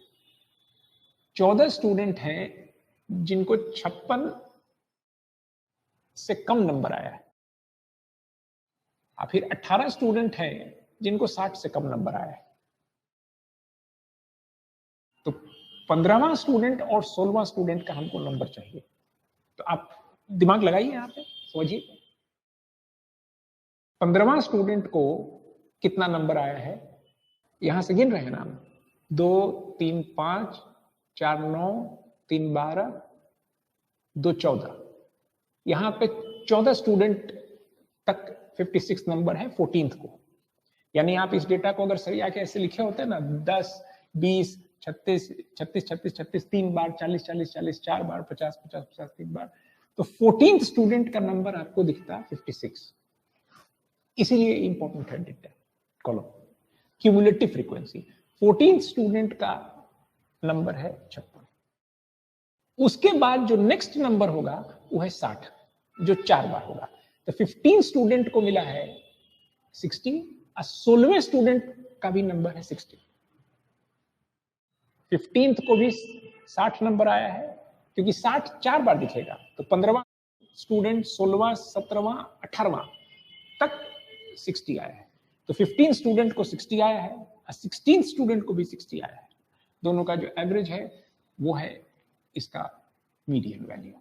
14 स्टूडेंट हैं जिनको 56 से कम नंबर आया है, और फिर 18 स्टूडेंट हैं जिनको 60 से कम नंबर आया है। तो 15वां स्टूडेंट और 16वां स्टूडेंट का हमको नंबर चाहिए। तो आप दिमाग लगाइए, यहां पे समझिए, 15वां स्टूडेंट को कितना नंबर आया है, यहां से गिन रहे हैं ना, 2 3 5 4 9 3 12 2 14। यहां पे 14 स्टूडेंट तक 56 नंबर है 14th को। यानी आप इस डेटा को अगर सही आके ऐसे लिखे होते हैं ना, 10 20 36 36 36 36 3 बार, 40 40 40 4 बार, 50 50 50 3 बार, तो 14th स्टूडेंट का नंबर आपको दिखता 56। इसीलिए इंपॉर्टेंट है data column, cumulative frequency. 14th student का नंबर है 56। उसके बाद जो नेक्स्ट नंबर होगा वो है 60, जो 4 बार होगा। तो 15 स्टूडेंट को मिला है 60, और 16वें स्टूडेंट का भी नंबर है 60। 15th को भी 60 नंबर आया है, क्योंकि 60 4 बार दिखेगा। तो 15वां स्टूडेंट, 16वां, 17वां, 18वां तक 60 आया है। तो 15 स्टूडेंट को 60 आया है, और 16 स्टूडेंट को भी 60 आया है। दोनों का जो एवरेज है वो है इसका median value,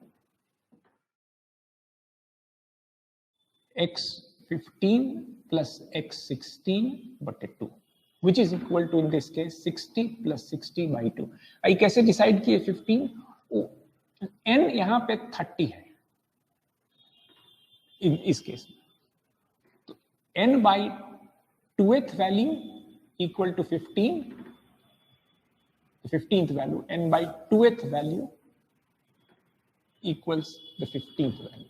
x15 plus x16 बटे 2, which is equal to in this case 60 plus 60 by 2। आई कैसे डिसाइड किए 15? n यहां पे 30 है इस केस में, तो n by 2th value equal to 15, 15th value, n by 2th value equals the 15th value.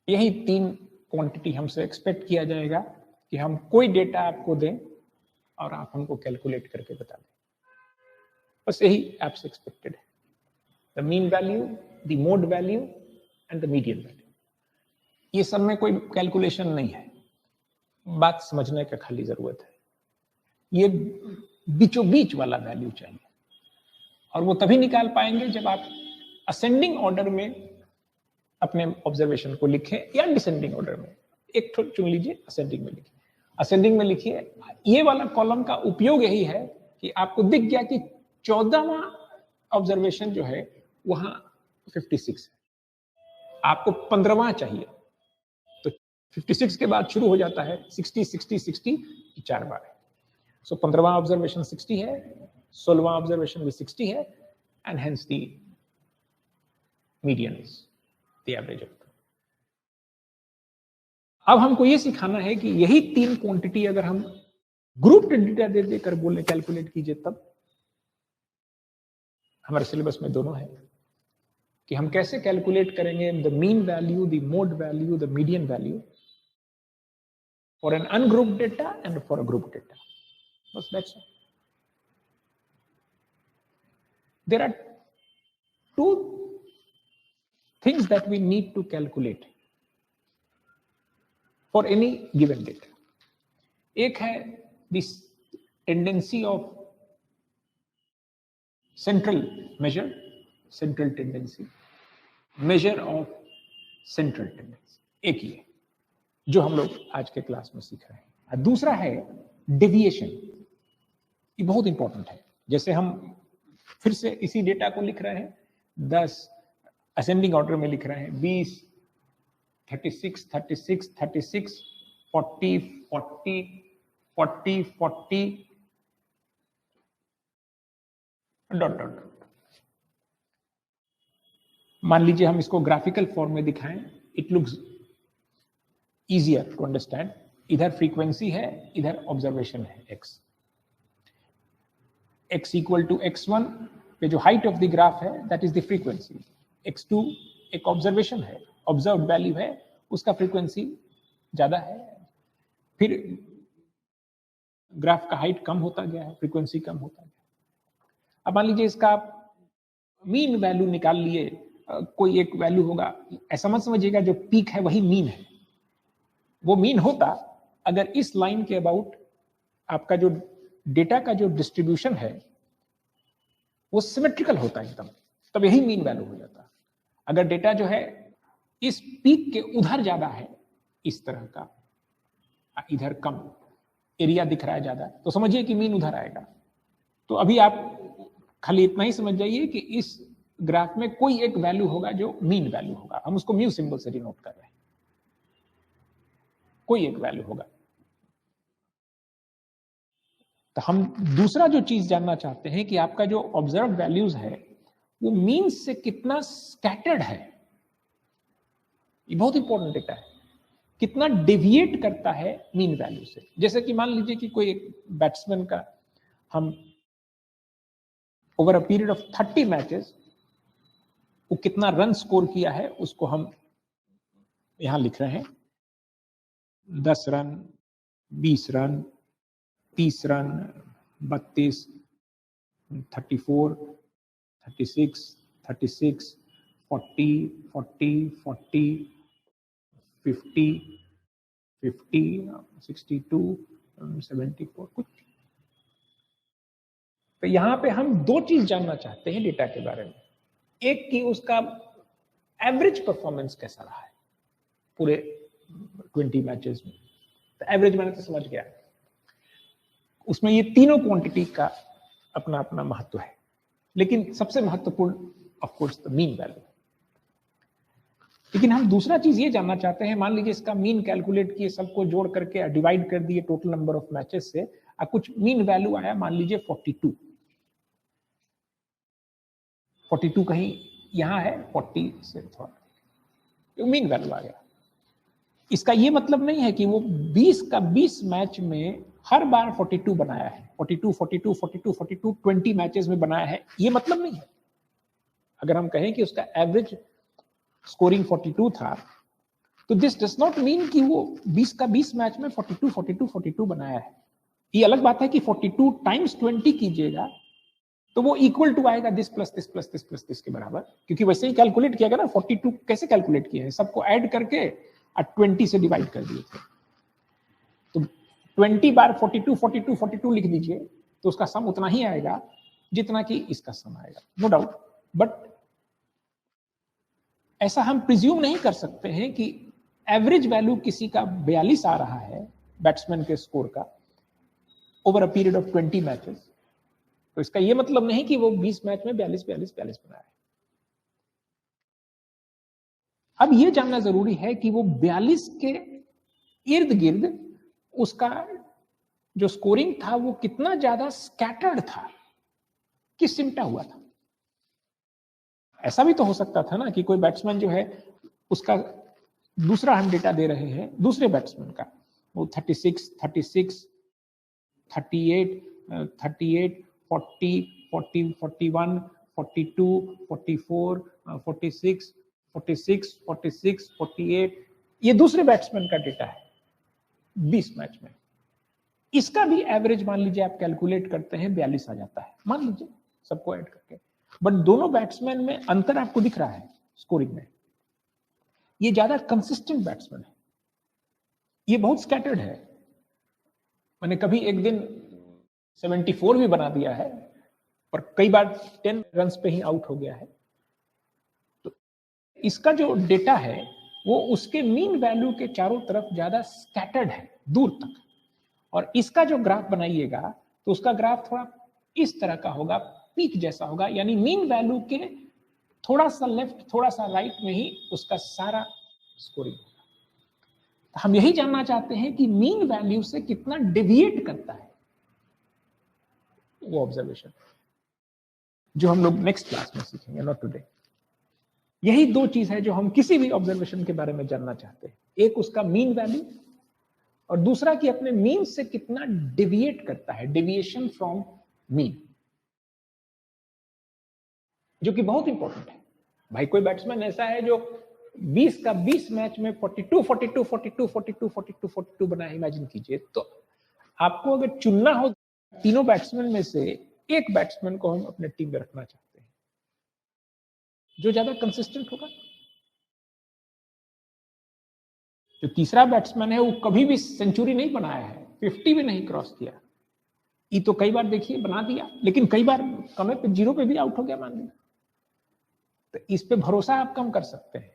यही 3 क्वांटिटी हमसे एक्सपेक्ट किया जाएगा कि हम कोई डेटा आपको दें और आप हमको कैलकुलेट करके बता दें। बस यही आपसे एक्सपेक्टेड है, the mean value, the mode value and the median value. ये सब में कोई कैलकुलेशन नहीं है, बात समझने का खाली जरूरत है। ये बीचों बीच वाला वैल्यू चाहिए, और वो तभी निकाल पाएंगे जब आप असेंडिंग ऑर्डर में अपने ऑब्जर्वेशन को लिखें, या डिसेंडिंग ऑर्डर में। एक चुन लीजिए, असेंडिंग में लिखिए। असेंडिंग में लिखिए, ये वाला कॉलम का उपयोग यही है कि आपको दिख गया कि 14वां ऑब्जर्वेशन जो है वहां 56 है, आपको 15वां चाहिए, तो 56 के बाद शुरू हो जाता है 60 60 60 4 बार है। सो 15वां ऑब्जर्वेशन 60 है, 16वां ऑब्जर्वेशन भी 60 है, and hence the median is the average of. अब हमको ये सिखाना है कि यही 3 क्वांटिटी अगर हम ग्रुप डेटा दे देकर बोले कैलकुलेट कीजिए, तब हमारे सिलेबस में दोनों है, कि हम कैसे कैलकुलेट करेंगे the mean value, the mode value, the median value for an ungrouped data and for a group data. बस that's all. There are two things that we need to calculate for any given data. एक है this tendency of central measure, central tendency, measure of central tendency. एक ही है जो हम लोग आज के क्लास में सीख रहे हैं. दूसरा है डेविएशन. ये बहुत इंपॉर्टेंट है. जैसे हम फिर से इसी डेटा को लिख रहे हैं, 10 असेंडिंग ऑर्डर में लिख रहे हैं, 20, 36, 36, 36, 40, 40, 40, 40, डॉट डॉट डॉट. मान लीजिए हम इसको ग्राफिकल फॉर्म में दिखाएं. It looks easier to understand. इधर फ्रीक्वेंसी है, इधर ऑब्जर्वेशन है x. x equal to x1 पे जो हाइट ऑफ द ग्राफ है that is the frequency. x2 एक ऑब्जर्वेशन है, ऑब्जर्व्ड वैल्यू है, उसका फ्रीक्वेंसी ज्यादा है. फिर ग्राफ का हाइट कम होता गया है, फ्रीक्वेंसी कम होता गया. अब मान लीजिए इसका आप मीन वैल्यू निकाल लिए. कोई एक वैल्यू होगा, ऐसा मत समझिएगा जो पीक है वही मीन है. वो मीन होता अगर इस लाइन के अबाउट आपका जो डेटा का जो डिस्ट्रीब्यूशन है वो सिमेट्रिकल होता है एकदम, तब यही मीन वैल्यू हो जाता. अगर डेटा जो है इस पीक के उधर ज्यादा है, इस तरह का, इधर कम एरिया दिख रहा है ज्यादा, तो समझिए कि मीन उधर आएगा. तो अभी आप खाली इतना ही समझ जाइए कि इस ग्राफ में कोई एक वैल्यू होगा जो मीन वैल्यू होगा. हम उसको म्यू सिंबल से डिनोट कर रहे हैं. कोई एक वैल्यू होगा. तो हम दूसरा जो चीज जानना चाहते हैं कि आपका जो ऑब्जर्व वैल्यूज है वो मीन से कितना स्कैटर्ड है. ये बहुत इंपॉर्टेंट डेटा है. कितना डेविएट करता है मीन वैल्यू से. जैसे कि मान लीजिए कि कोई एक बैट्समैन का हम over a period of 30 matches वो कितना रन स्कोर किया है उसको हम यहां लिख रहे हैं. 10 रन, 20 रन, 30 रन, 32, 34, 36, 36, 40, 40, 40, 50, 50, 62, 74 कुछ. तो यहां पे हम दो चीज जानना चाहते हैं डेटा के बारे में. एक कि उसका एवरेज परफॉर्मेंस कैसा रहा है पूरे 20 मैचेस में. तो एवरेज मैंने तो समझ गया, उसमें ये तीनों क्वांटिटी का अपना अपना महत्व है, लेकिन सबसे महत्वपूर्ण of course the mean value. लेकिन हम दूसरा चीज ये जानना चाहते हैं, मान लीजिए इसका मीन कैलकुलेट किए, सबको जोड़ करके डिवाइड कर दिए टोटल नंबर ऑफ मैचेस से, कुछ मीन वैल्यू आया मान लीजिए 42. 42 कहीं यहां है, 40 से थोड़ा मीन वैल्यू आ गया. इसका ये मतलब नहीं है कि वो 20 का 20 मैच में हर बार 42 बनाया है. 42, 42, 42, 42, 20 मैचेस में बनाया है, ये मतलब नहीं है. अगर हम कहें कि उसका एवरेज स्कोरिंग 42 था, तो दिस डज नॉट मीन कि वो 20 का 20 मैच में 42, 42, 42 बनाया है. ये अलग बात है कि 42 टाइम्स 20 कीजिएगा तो वो इक्वल टू आएगा this plus this plus this plus this के बराबर, क्योंकि वैसे ही कैलकुलेट किया गया ना. 42 कैसे कैलकुलेट किया है, सबको ऐड करके 20 से डिवाइड कर दिए थे. तो 20 बार 42, 42, 42 लिख दीजिए तो उसका सम उतना ही आएगा जितना कि इसका सम आएगा, नो डाउट. बट ऐसा हम प्रिज्यूम नहीं कर सकते हैं कि एवरेज वैल्यू किसी का 42 आ रहा है बैट्समैन के स्कोर का over a period of 20 matches. तो इसका यह मतलब नहीं कि वो 20 मैच में 42 42 42 बनाया है. अब यह जानना जरूरी है कि वो 42 के इर्द गिर्द उसका जो स्कोरिंग था वो कितना ज्यादा स्कैटर्ड था, कि सिमटा हुआ था. ऐसा भी तो हो सकता था ना कि कोई बैट्समैन जो है उसका दूसरा हम डेटा दे रहे हैं दूसरे बैट्समैन का, वो 36, 36, 38, 38, 40, 40, 41, 42, 44, 46, 46, 46, 48, ये दूसरे बैट्समैन का डेटा है 20 मैच में। इसका भी एवरेज मान लीजिए आप कैलकुलेट करते हैं 42 आ जाता है, मान लीजिए सबको ऐड करके, बट दोनों बैट्समैन में अंतर आपको दिख रहा है स्कोरिंग में। ये ज्यादा कंसिस्टेंट बैट्समैन है, ये बहुत स्कैटर्ड है। मैंने कभी एक दिन 74 भी बना दिया है और कई बार 10 रन्स पे ही आउट हो गया है। तो इसका जो डेटा है वो उसके मीन वैल्यू के चारों तरफ ज्यादा स्कैटर्ड है दूर तक। और इसका जो ग्राफ बनाइएगा तो उसका ग्राफ थोड़ा इस तरह का होगा, पीक जैसा होगा, यानी मीन वैल्यू के थोड़ा सा लेफ्ट थोड़ा सा राइट में ही उसका सारा स्कोरिंग होगा। तो हम यही जानना चाहते हैं कि मीन वैल्यू से कितना डेविएट करता है वो ऑब्जर्वेशन, जो हम लोग नेक्स्ट क्लास में सीखेंगे, नॉट टुडे। यही दो चीज है जो हम किसी भी ऑब्जर्वेशन के बारे में जानना चाहते हैं, एक उसका मीन वैल्यू और दूसरा कि अपने मीन से कितना डेविएट करता है, डेविएशन फ्रॉम मीन, जो कि बहुत इंपॉर्टेंट है। भाई कोई बैट्समैन ऐसा है जो 20 का 20 मैच में 42, 42, 42, 42, 42, 42 बना है, इमेजिन कीजिए। तो आपको अगर चुनना हो तीनों बैट्समैन में से एक बैट्समैन को हम अपने टीम में रखना चाहते हैं जो ज्यादा कंसिस्टेंट होगा। जो तीसरा बैट्समैन है वो कभी भी सेंचुरी नहीं बनाया है, 50 भी नहीं क्रॉस किया, ये तो कई बार देखिए बना दिया, लेकिन कई बार समय पे 0 पे भी आउट हो गया मान लिया। तो इस पे भरोसा आप कम कर सकते हैं,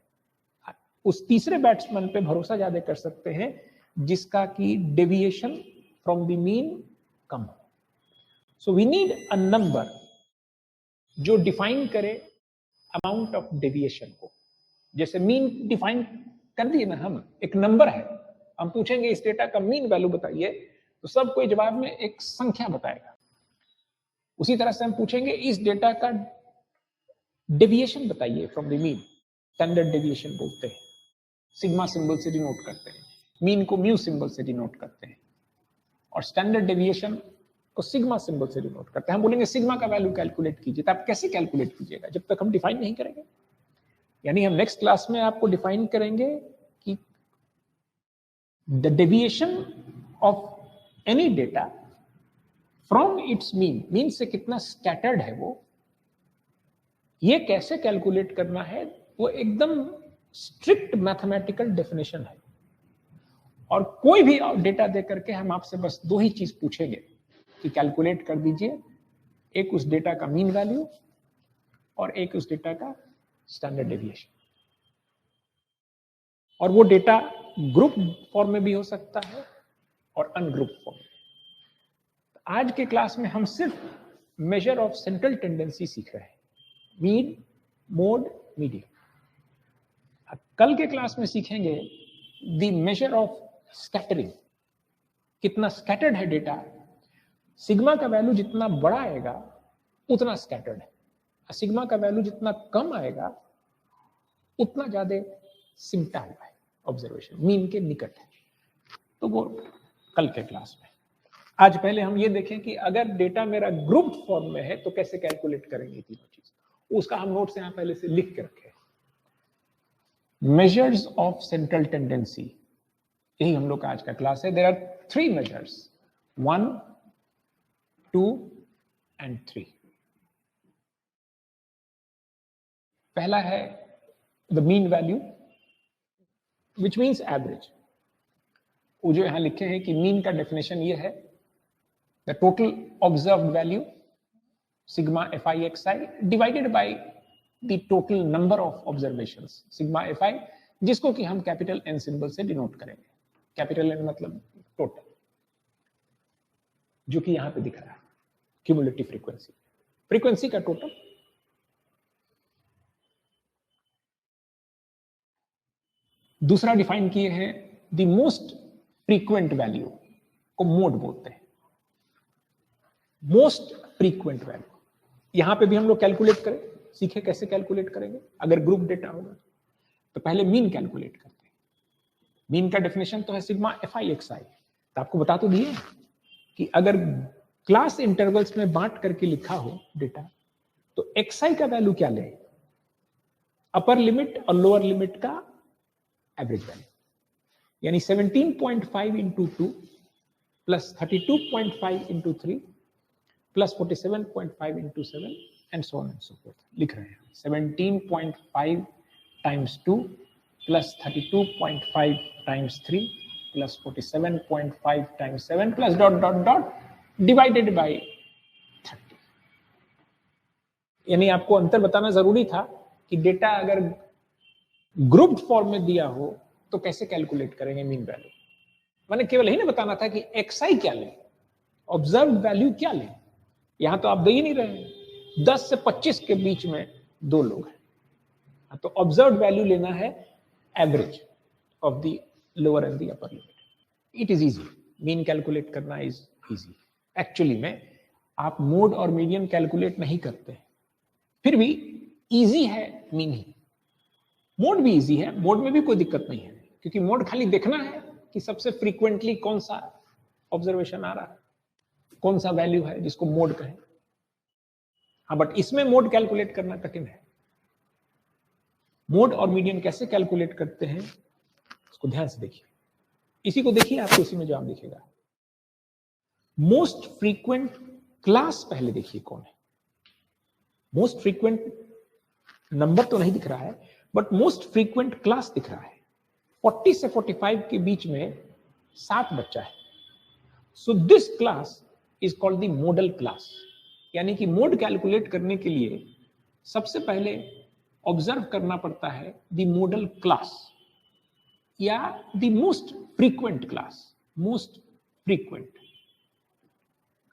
उस तीसरे बैट्समैन पे भरोसा ज्यादा कर सकते हैं जिसका की डेविएशन फ्रॉम द मीन कम हो। So we need a number जो डिफाइन करे अमाउंट ऑफ डेविएशन को। जैसे मीन डिफाइन कर दिए ना, हम एक नंबर है, हम पूछेंगे इस डेटा का मीन वैल्यू बताइए, तो सब कोई जवाब में एक संख्या बताएगा। उसी तरह से हम पूछेंगे इस डेटा का डेविएशन बताइए from the mean, standard deviation बोलते हैं, सिग्मा सिंबल से डिनोट करते हैं, मीन को म्यू सिंबल से डिनोट करते हैं और स्टैंडर्ड डेविएशन को सिग्मा सिंबल से डिनोट करते हैं। हम बोलेंगे सिग्मा का वैल्यू कैलकुलेट कीजिए, तो आप कैसे कैलकुलेट कीजिएगा जब तक हम डिफाइन नहीं करेंगे। यानी हम नेक्स्ट क्लास में आपको डिफाइन करेंगे कि the deviation of any data from its mean, mean से कितना स्कैटर्ड है वो, ये कैसे कैलकुलेट करना है, वो एकदम स्ट्रिक्ट मैथमेटिकल डेफिनेशन है। और कोई भी डेटा दे करके हम आपसे बस दो ही चीज पूछेंगे कि कैलकुलेट कर दीजिए, एक उस डेटा का मीन वैल्यू और एक उस डेटा का स्टैंडर्ड डेविएशन। और वो डेटा ग्रुप फॉर्म में भी हो सकता है और अनग्रुप फॉर्म में। आज के क्लास में हम सिर्फ मेजर ऑफ सेंट्रल टेंडेंसी सीख रहे हैं, मीन, मोड, मीडियन। कल के क्लास में सीखेंगे द मेजर ऑफ स्कैटरिंग, कितना स्कैटर्ड है डेटा। सिग्मा का वैल्यू जितना बड़ा आएगा उतना स्कैटर्ड है, सिग्मा का वैल्यू जितना कम आएगा उतना ज्यादा सिमटा हुआ है ऑब्जर्वेशन, मीन के निकट है। तो वो कल के क्लास में। आज पहले हम ये देखें कि अगर डेटा मेरा ग्रुप फॉर्म में है तो कैसे कैलकुलेट करेंगे तीनों चीज, उसका हम नोट्स यहां पहले से लिख के रखे। मेजर्स ऑफ सेंट्रल टेंडेंसी, यही हम लोग का आज का क्लास है। There are 3 measures, 1, 2 and 3। पहला है the mean value which means average. वो जो यहां लिखे हैं कि मीन का डेफिनेशन ये है, the total observed value sigma fi divided by the total number of observations sigma fi, जिसको कि हम कैपिटल N सिंबल से डिनोट करेंगे। कैपिटल N मतलब टोटल, जो कि यहां पे दिख रहा है क्यूमुलेटिव फ्रीक्वेंसी, फ्रीक्वेंसी का टोटल। दूसरा डिफाइन किए हैं द मोस्ट फ्रीक्वेंट वैल्यू को मोड बोलते हैं, मोस्ट फ्रीक्वेंट वैल्यू। यहां पे भी हम लोग कैलकुलेट करें, सीखे कैसे कैलकुलेट करेंगे। अगर ग्रुप डेटा होगा तो पहले मीन कैलकुलेट करते हैं। मीन का डेफिनेशन तो है सिग्मा fi xi। तो आपको बता तो दिए कि अगर क्लास इंटरवल्स में बांट करके लिखा हो डेटा तो xi का वैल्यू क्या ले, अपर लिमिट और लोअर लिमिट का एवरेज वैल्यू, यानी 17.5 into 2 plus 32.5 into 3 plus 47.5 into 7 and so on and so fourth लिख रहे हैं। 17.5 times 2 plus 32.5 times 3 plus 47.5 times 7 plus dot dot dot divided by 30। यानी आपको अंतर बताना जरूरी था कि डेटा अगर ग्रुप्ड फॉर्म में दिया हो तो कैसे कैलकुलेट करेंगे मीन वैल्यू। मैंने केवल यही ना बताना था कि xi क्या ले, ऑब्जर्व वैल्यू क्या ले। यहां तो आप दे ही नहीं रहे हैं। 10 से 25 के बीच में 2 लोग हैं, तो ऑब्जर्व वैल्यू लेना है average of the lower and the upper limit. It is easy, mean calculate करना इज इजी। एक्चुअली में आप मोड और मीडियन कैलकुलेट नहीं करते, फिर भी इजी है मीन ही। मोड भी इजी है, मोड में भी कोई दिक्कत नहीं है, क्योंकि मोड खाली देखना है कि सबसे फ्रीक्वेंटली कौन सा ऑब्जर्वेशन आ रहा है, कौन सा वैल्यू है जिसको मोड कहें। हाँ, बट इसमें मोड कैलकुलेट करना कठिन है। मोड और मीडियन कैसे कैलकुलेट करते हैं उसको ध्यान से देखिए। इसी को देखिए, आपको इसी में जवाब दिखेगा। मोस्ट फ्रीक्वेंट क्लास पहले देखिए कौन है। मोस्ट फ्रीक्वेंट नंबर तो नहीं दिख रहा है, बट मोस्ट फ्रीक्वेंट क्लास दिख रहा है। 40 से 45 के बीच में 7 बच्चा है। So this class is called the model class. यानी कि मोड कैलकुलेट करने के लिए सबसे पहले ऑब्जर्व करना पड़ता है द मॉडल क्लास या the most frequent class. Most frequent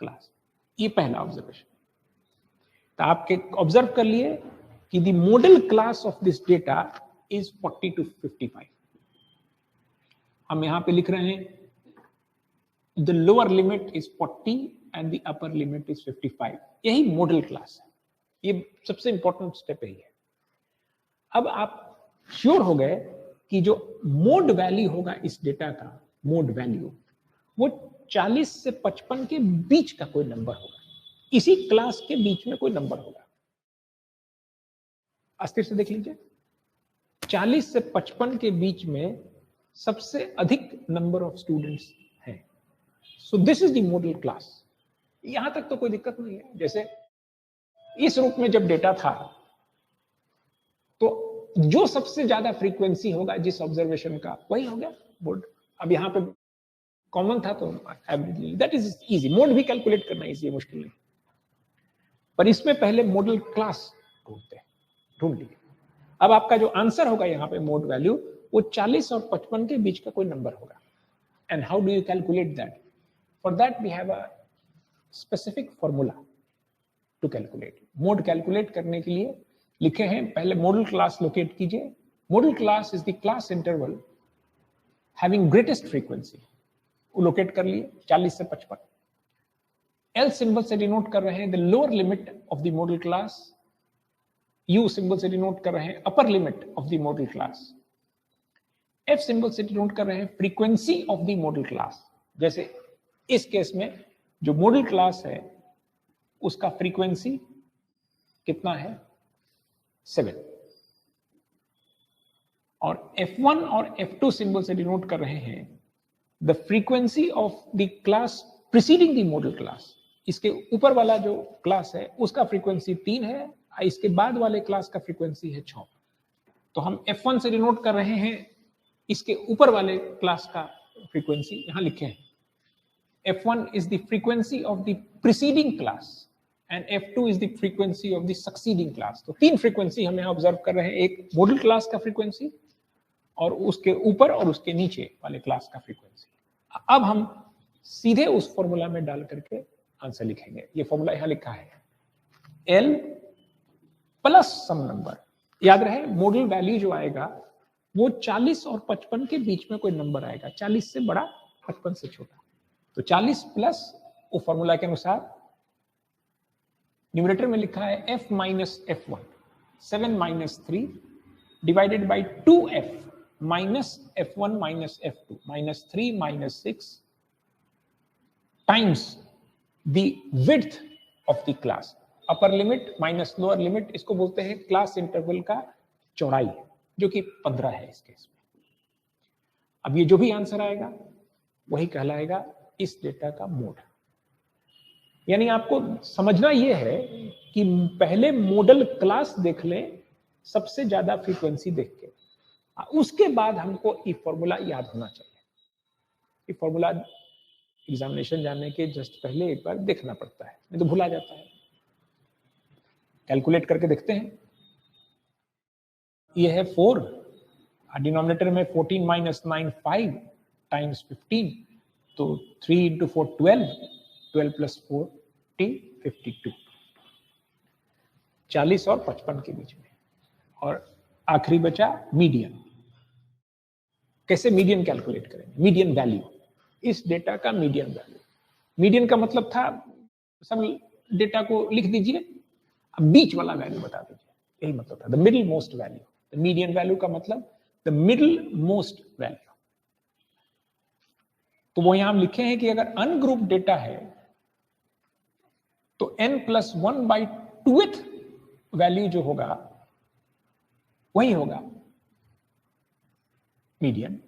class, ये पहला ऑब्जर्वेशन। तो आपके ऑब्जर्व कर लिए कि the model class of this data is 40 to 55। हम यहां पे लिख रहे हैं the lower limit is 40 and the upper limit is 55। यही मॉडल क्लास है, ये सबसे इंपॉर्टेंट स्टेप यही है। अब आप श्योर हो गए कि जो मोड वैल्यू होगा इस डेटा का, मोड वैल्यू वो 40 से 55 के बीच का कोई नंबर होगा, इसी क्लास के बीच में कोई नंबर होगा। अस्थिर से देख लीजिए, 40 से 55 के बीच में सबसे अधिक नंबर ऑफ स्टूडेंट्स हैं। So this is the model class. यहां तक तो कोई दिक्कत नहीं है। जैसे इस रूप में जब डेटा था तो जो सबसे ज्यादा फ्रीक्वेंसी होगा जिस ऑब्जर्वेशन का, वही हो गया मोड। अब यहां पे कॉमन था तो average, that is easy. Mode भी कैलकुलेट करना इजी है, मुश्किल नहीं। पर इसमें पहले मॉडल क्लास ढूंढ लीजिए। अब आपका जो आंसर होगा यहाँ पे मोड वैल्यू, वो 40 और 55 के बीच का कोई नंबर होगा। And how do you calculate that? For that we have a specific formula to calculate. Mode calculate करने के लिए लिखे हैं, पहले मॉडल क्लास लोकेट कीजिए। Modal class is the class interval having greatest frequency, वो लोकेट कर लिए 40 से 55। एल सिंबल से डिनोट कर रहे हैं the lower limit of the model class, U symbol से डिनोट कर रहे हैं upper limit of the model class, F symbol से डिनोट कर रहे हैं frequency of the model class. जैसे इस केस में जो मॉडल क्लास है उसका फ्रीक्वेंसी कितना है, 7। और F1 और F2 सिंबल से डिनोट कर रहे हैं the frequency of the class preceding the model class. इसके ऊपर वाला जो क्लास है उसका फ्रीक्वेंसी 3 है, इसके बाद वाले क्लास का फ्रीक्वेंसी है 6। तो हम F1 से डिनोट कर रहे हैं इसके ऊपर वाले क्लास का फ्रीक्वेंसी, यहां लिखे हैं F1 is the frequency of the preceding class and F2 is the frequency of the succeeding class। तो 3 फ्रीक्वेंसी हम यहाँ ऑब्जर्व कर रहे हैं, एक मॉडल क्लास का फ्रीक्वेंसी और उसके ऊपर और उसके नीचे वाले क्लास का फ्रीक्वेंसी। अब हम सीधे उस फॉर्मूला में डाल करके आंसर लिखेंगे। ये फॉर्मूला यहाँ लिखा है L प्लस सम नंबर। याद रहे मॉडल वैल्यू जो आएगा वो 40 और 55 के बीच में कोई नंबर आएगा, 40 से बड़ा 55 से छोटा। तो 40 प्लस वो फॉर्मूला के अनुसार न्यूमरेटर में लिखा है f minus f1, 7 minus 3 divided by 2f minus f1 minus f2 minus 3 minus 6 times the width of the class. Upper limit minus lower limit, इसको बोलते हैं क्लास इंटरवल का चौड़ाई, जो कि 15 है इस केस में। अब ये जो भी आंसर आएगा वही कहलाएगा इस डेटा का मोड। यानी आपको समझना यह है कि पहले मॉडल क्लास देख लें सबसे ज्यादा फ्रीक्वेंसी देख के, उसके बाद हमको ये फॉर्मूला याद होना चाहिए। ये फॉर्मूला एग्जामिनेशन जाने के जस्ट पहले एक बार देखना पड़ता है, नहीं तो भुला जाता है। कैलकुलेट करके देखते हैं। ये है 4, डिनोमिनेटर में 14 माइनस 9 5 टाइम्स 15, तो 3 इंटू 4 12, 12 प्लस 40 52, 40 और 55 के बीच में। और आखिरी बचा मीडियन। कैसे मीडियन कैलकुलेट करेंगे? मीडियन वैल्यू, इस डेटा का मीडियन वैल्यू। मीडियन का मतलब था, सब डेटा को लिख दीजिए, अब बीच वाला वैल्यू बता दीजिए, यही मतलब था, the middle most value. The median value का मतलब द मिडिल मोस्ट वैल्यू। तो वो यहां हम लिखे हैं कि अगर अनग्रुप डेटा है तो n+1/2th वैल्यू जो होगा वही होगा median,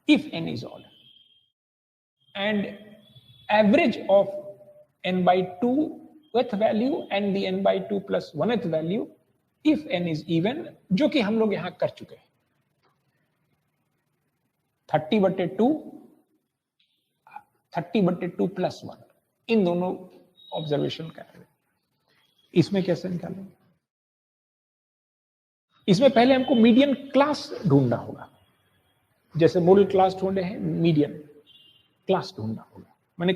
if n is odd, and average of n/2th value and the n/2 + 1th value if n is even, जो कि हम लोग यहां कर चुके हैं। 30/2, 30/2 + 1, इन दोनों ऑब्जर्वेशन का है। इसमें कैसे निकालेंगे? इसमें पहले हमको मीडियन क्लास ढूंढना होगा। जैसे मॉडल क्लास ढूंढे हैं, मीडियन क्लास ढूंढना होगा। माने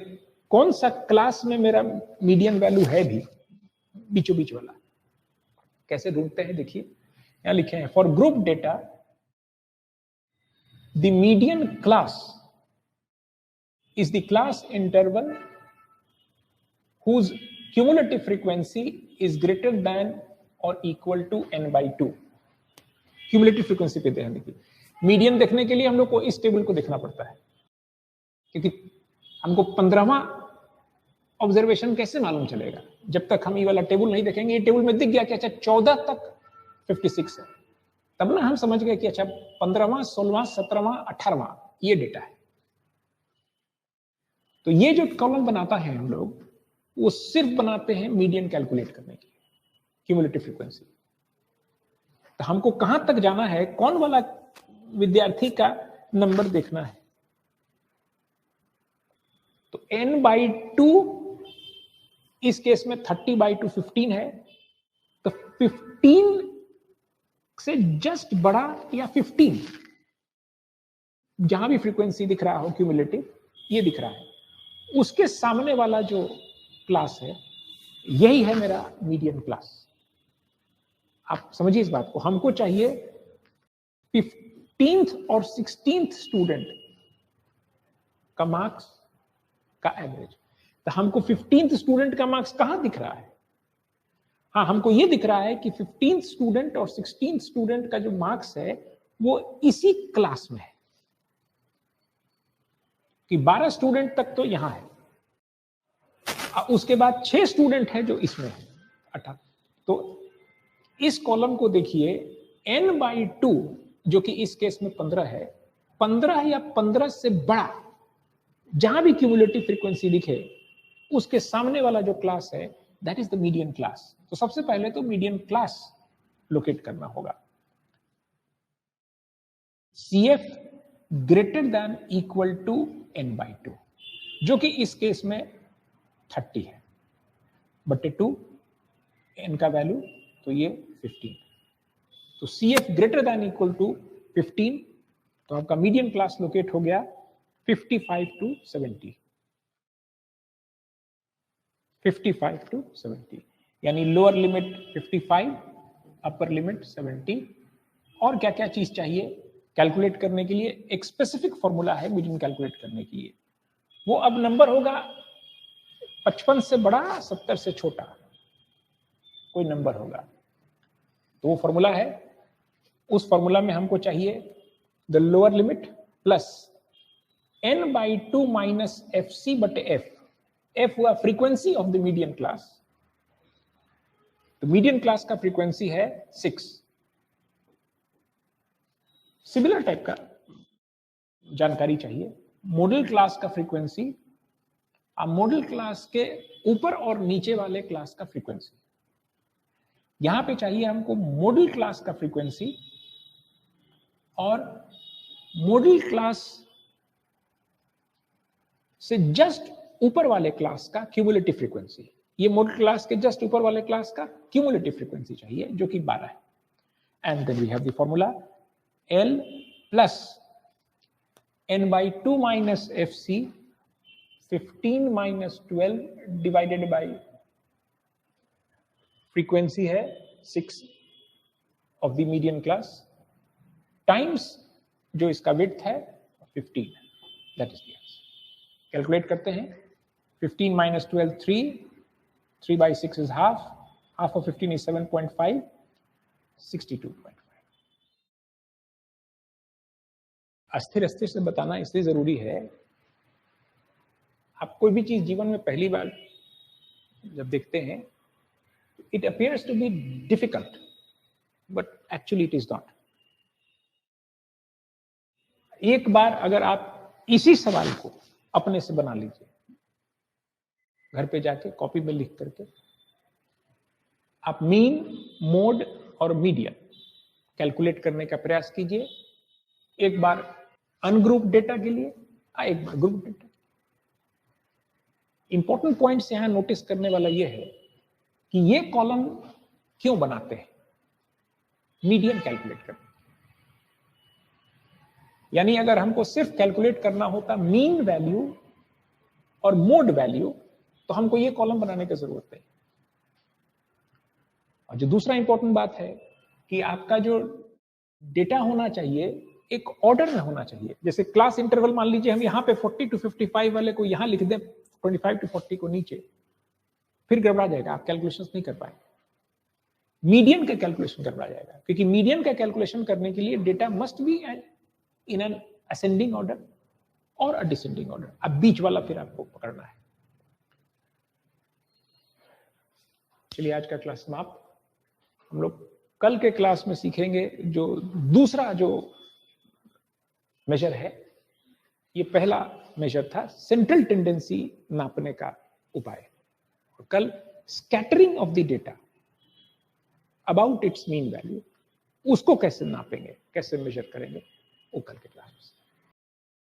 कौन सा क्लास में मेरा मीडियन वैल्यू है भी, बीचों बीच वाला। कैसे ढूंढते हैं देखिए, यहां लिखे हैं for group data the median class is the class interval whose cumulative frequency is greater than or equal to n/2। Cumulative frequency पे ध्यान देखिए। मीडियन देखने के लिए हम लोग को इस टेबल को देखना पड़ता है, क्योंकि हमको 15वां ऑब्जर्वेशन कैसे मालूम चलेगा जब तक हम ये वाला टेबल नहीं देखेंगे। ये टेबल में दिख गया कि अच्छा 14 तक 56 है, तब ना हम समझ गए कि अच्छा 15वां 16वां 17वां 18वां ये डेटा है। तो ये जो कॉलम बनाता है हम लोग, वो सिर्फ बनाते हैं मीडियन कैलकुलेट करने के लिए, क्यूमुलेटिव फ्रीक्वेंसी। तो हमको कहां तक जाना है, कौन वाला विद्यार्थी का नंबर देखना है। तो n/2 इस केस में 30/2 15 है, तो 15 से जस्ट बड़ा या 15, जहां भी फ्रीक्वेंसी दिख रहा हो क्यूमुलेटिव, ये दिख रहा है, उसके सामने वाला जो क्लास है यही है मेरा मीडियन क्लास। आप समझिए इस बात को। हमको चाहिए 15th और 16th स्टूडेंट का मार्क्स का एवरेज। तो हमको 15th स्टूडेंट का मार्क्स कहां दिख रहा है? हाँ, हमको यह दिख रहा है कि 15th स्टूडेंट और 16th स्टूडेंट का जो मार्क्स है वो इसी क्लास में है, कि 12 स्टूडेंट तक तो यहां है, उसके बाद 6 स्टूडेंट है जो इसमें है 18। तो इस कॉलम को देखिए, n/2 जो कि इस केस में 15 है, 15 या 15 से बड़ा जहां भी क्यूमुलेटिव फ्रीक्वेंसी दिखे, उसके सामने वाला जो क्लास है that is the median class. तो सबसे पहले तो मीडियन क्लास लोकेट करना होगा। CF greater than equal to n/2, जो कि इस केस में 30 है, बटे 2 n का वैल्यू, तो ये 15। तो CF greater than equal to 15, तो आपका मीडियन क्लास लोकेट हो गया 55 to 70, 55 to 70, यानी लोअर लिमिट 55, अपर लिमिट 70। और क्या क्या चीज चाहिए कैलकुलेट करने के लिए? एक स्पेसिफिक फॉर्मूला है मीडियन कैलकुलेट करने के लिए। वो अब नंबर होगा 55 से बड़ा, 70 से छोटा, कोई नंबर होगा। तो वो फॉर्मूला है, उस फॉर्मूला में हमको चाहिए the lower limit plus n/2 - fc/f। f हुआ frequency of the median class, तो मीडियन क्लास का फ्रीक्वेंसी है 6। सिमिलर टाइप का जानकारी चाहिए, मॉडल क्लास का फ्रीक्वेंसी, मॉडल क्लास के ऊपर और नीचे वाले क्लास का फ्रीक्वेंसी। यहां पे चाहिए हमको मॉडल क्लास का फ्रीक्वेंसी और मॉडल क्लास से जस्ट ऊपर वाले क्लास का क्यूमुलेटिव फ्रीक्वेंसी। ये मॉडल क्लास के जस्ट ऊपर वाले क्लास का क्यूमुलेटिव फ्रीक्वेंसी चाहिए, जो कि 12 है। And then we have the formula L plus n by 2 minus fc 15 minus 12 divided by frequency है 6 of the median class times जो इसका विड्थ है 15। That is the answer. Calculate करते हैं। 15 minus 12 3 by 6 is half of 15 is 7.5 62.5। अस्थिर अस्थिर से बताना इसलिए जरूरी है, आप कोई भी चीज जीवन में पहली बार जब देखते हैं, it appears to be difficult, but actually it is not. एक बार अगर आप इसी सवाल को अपने से बना लीजिए, घर पे जाके कॉपी में लिख करके आप मीन, मोड और मीडियन कैलकुलेट करने का प्रयास कीजिए। एक बार अनग्रुप डेटा के लिए, एक बार ग्रुप डेटा। इंपॉर्टेंट पॉइंट्स यहां नोटिस करने वाला यह है कि ये कॉलम क्यों बनाते हैं, मीडियन कैलकुलेट करने। यानी अगर हमको सिर्फ कैलकुलेट करना होता मीन वैल्यू और मोड वैल्यू, तो हमको ये कॉलम बनाने की जरूरत नहीं। और जो दूसरा इंपॉर्टेंट बात है कि आपका जो डेटा होना चाहिए एक ऑर्डर में होना चाहिए। जैसे क्लास इंटरवल मान लीजिए हम यहाँ पे 40 to 55 वाले को यहाँ लिख दें, 25 to 40 को नीचे, फिर गड़बड़ा जाएगा, आप कैलकुलेशंस नहीं कर पाएंगे। मीडियन का कैलकुलेशन गड़बड़ा जाएगा, क्योंकि मीडियन का कैलकुलेशन करने के लिए data must be in an ascending order और अ डिसेंडिंग ऑर्डर। अब बीच वाला फिर आपको पकड़ना है। चलिए आज का क्लास समाप्त। हम लोग कल के क्लास में सीखेंगे जो दूसरा जो मेजर है। ये पहला मेजर था सेंट्रल टेंडेंसी नापने का उपाय, और कल scattering of the data about it's mean value, उसको कैसे नापेंगे, कैसे मेजर करेंगे, वो कल के क्लास में।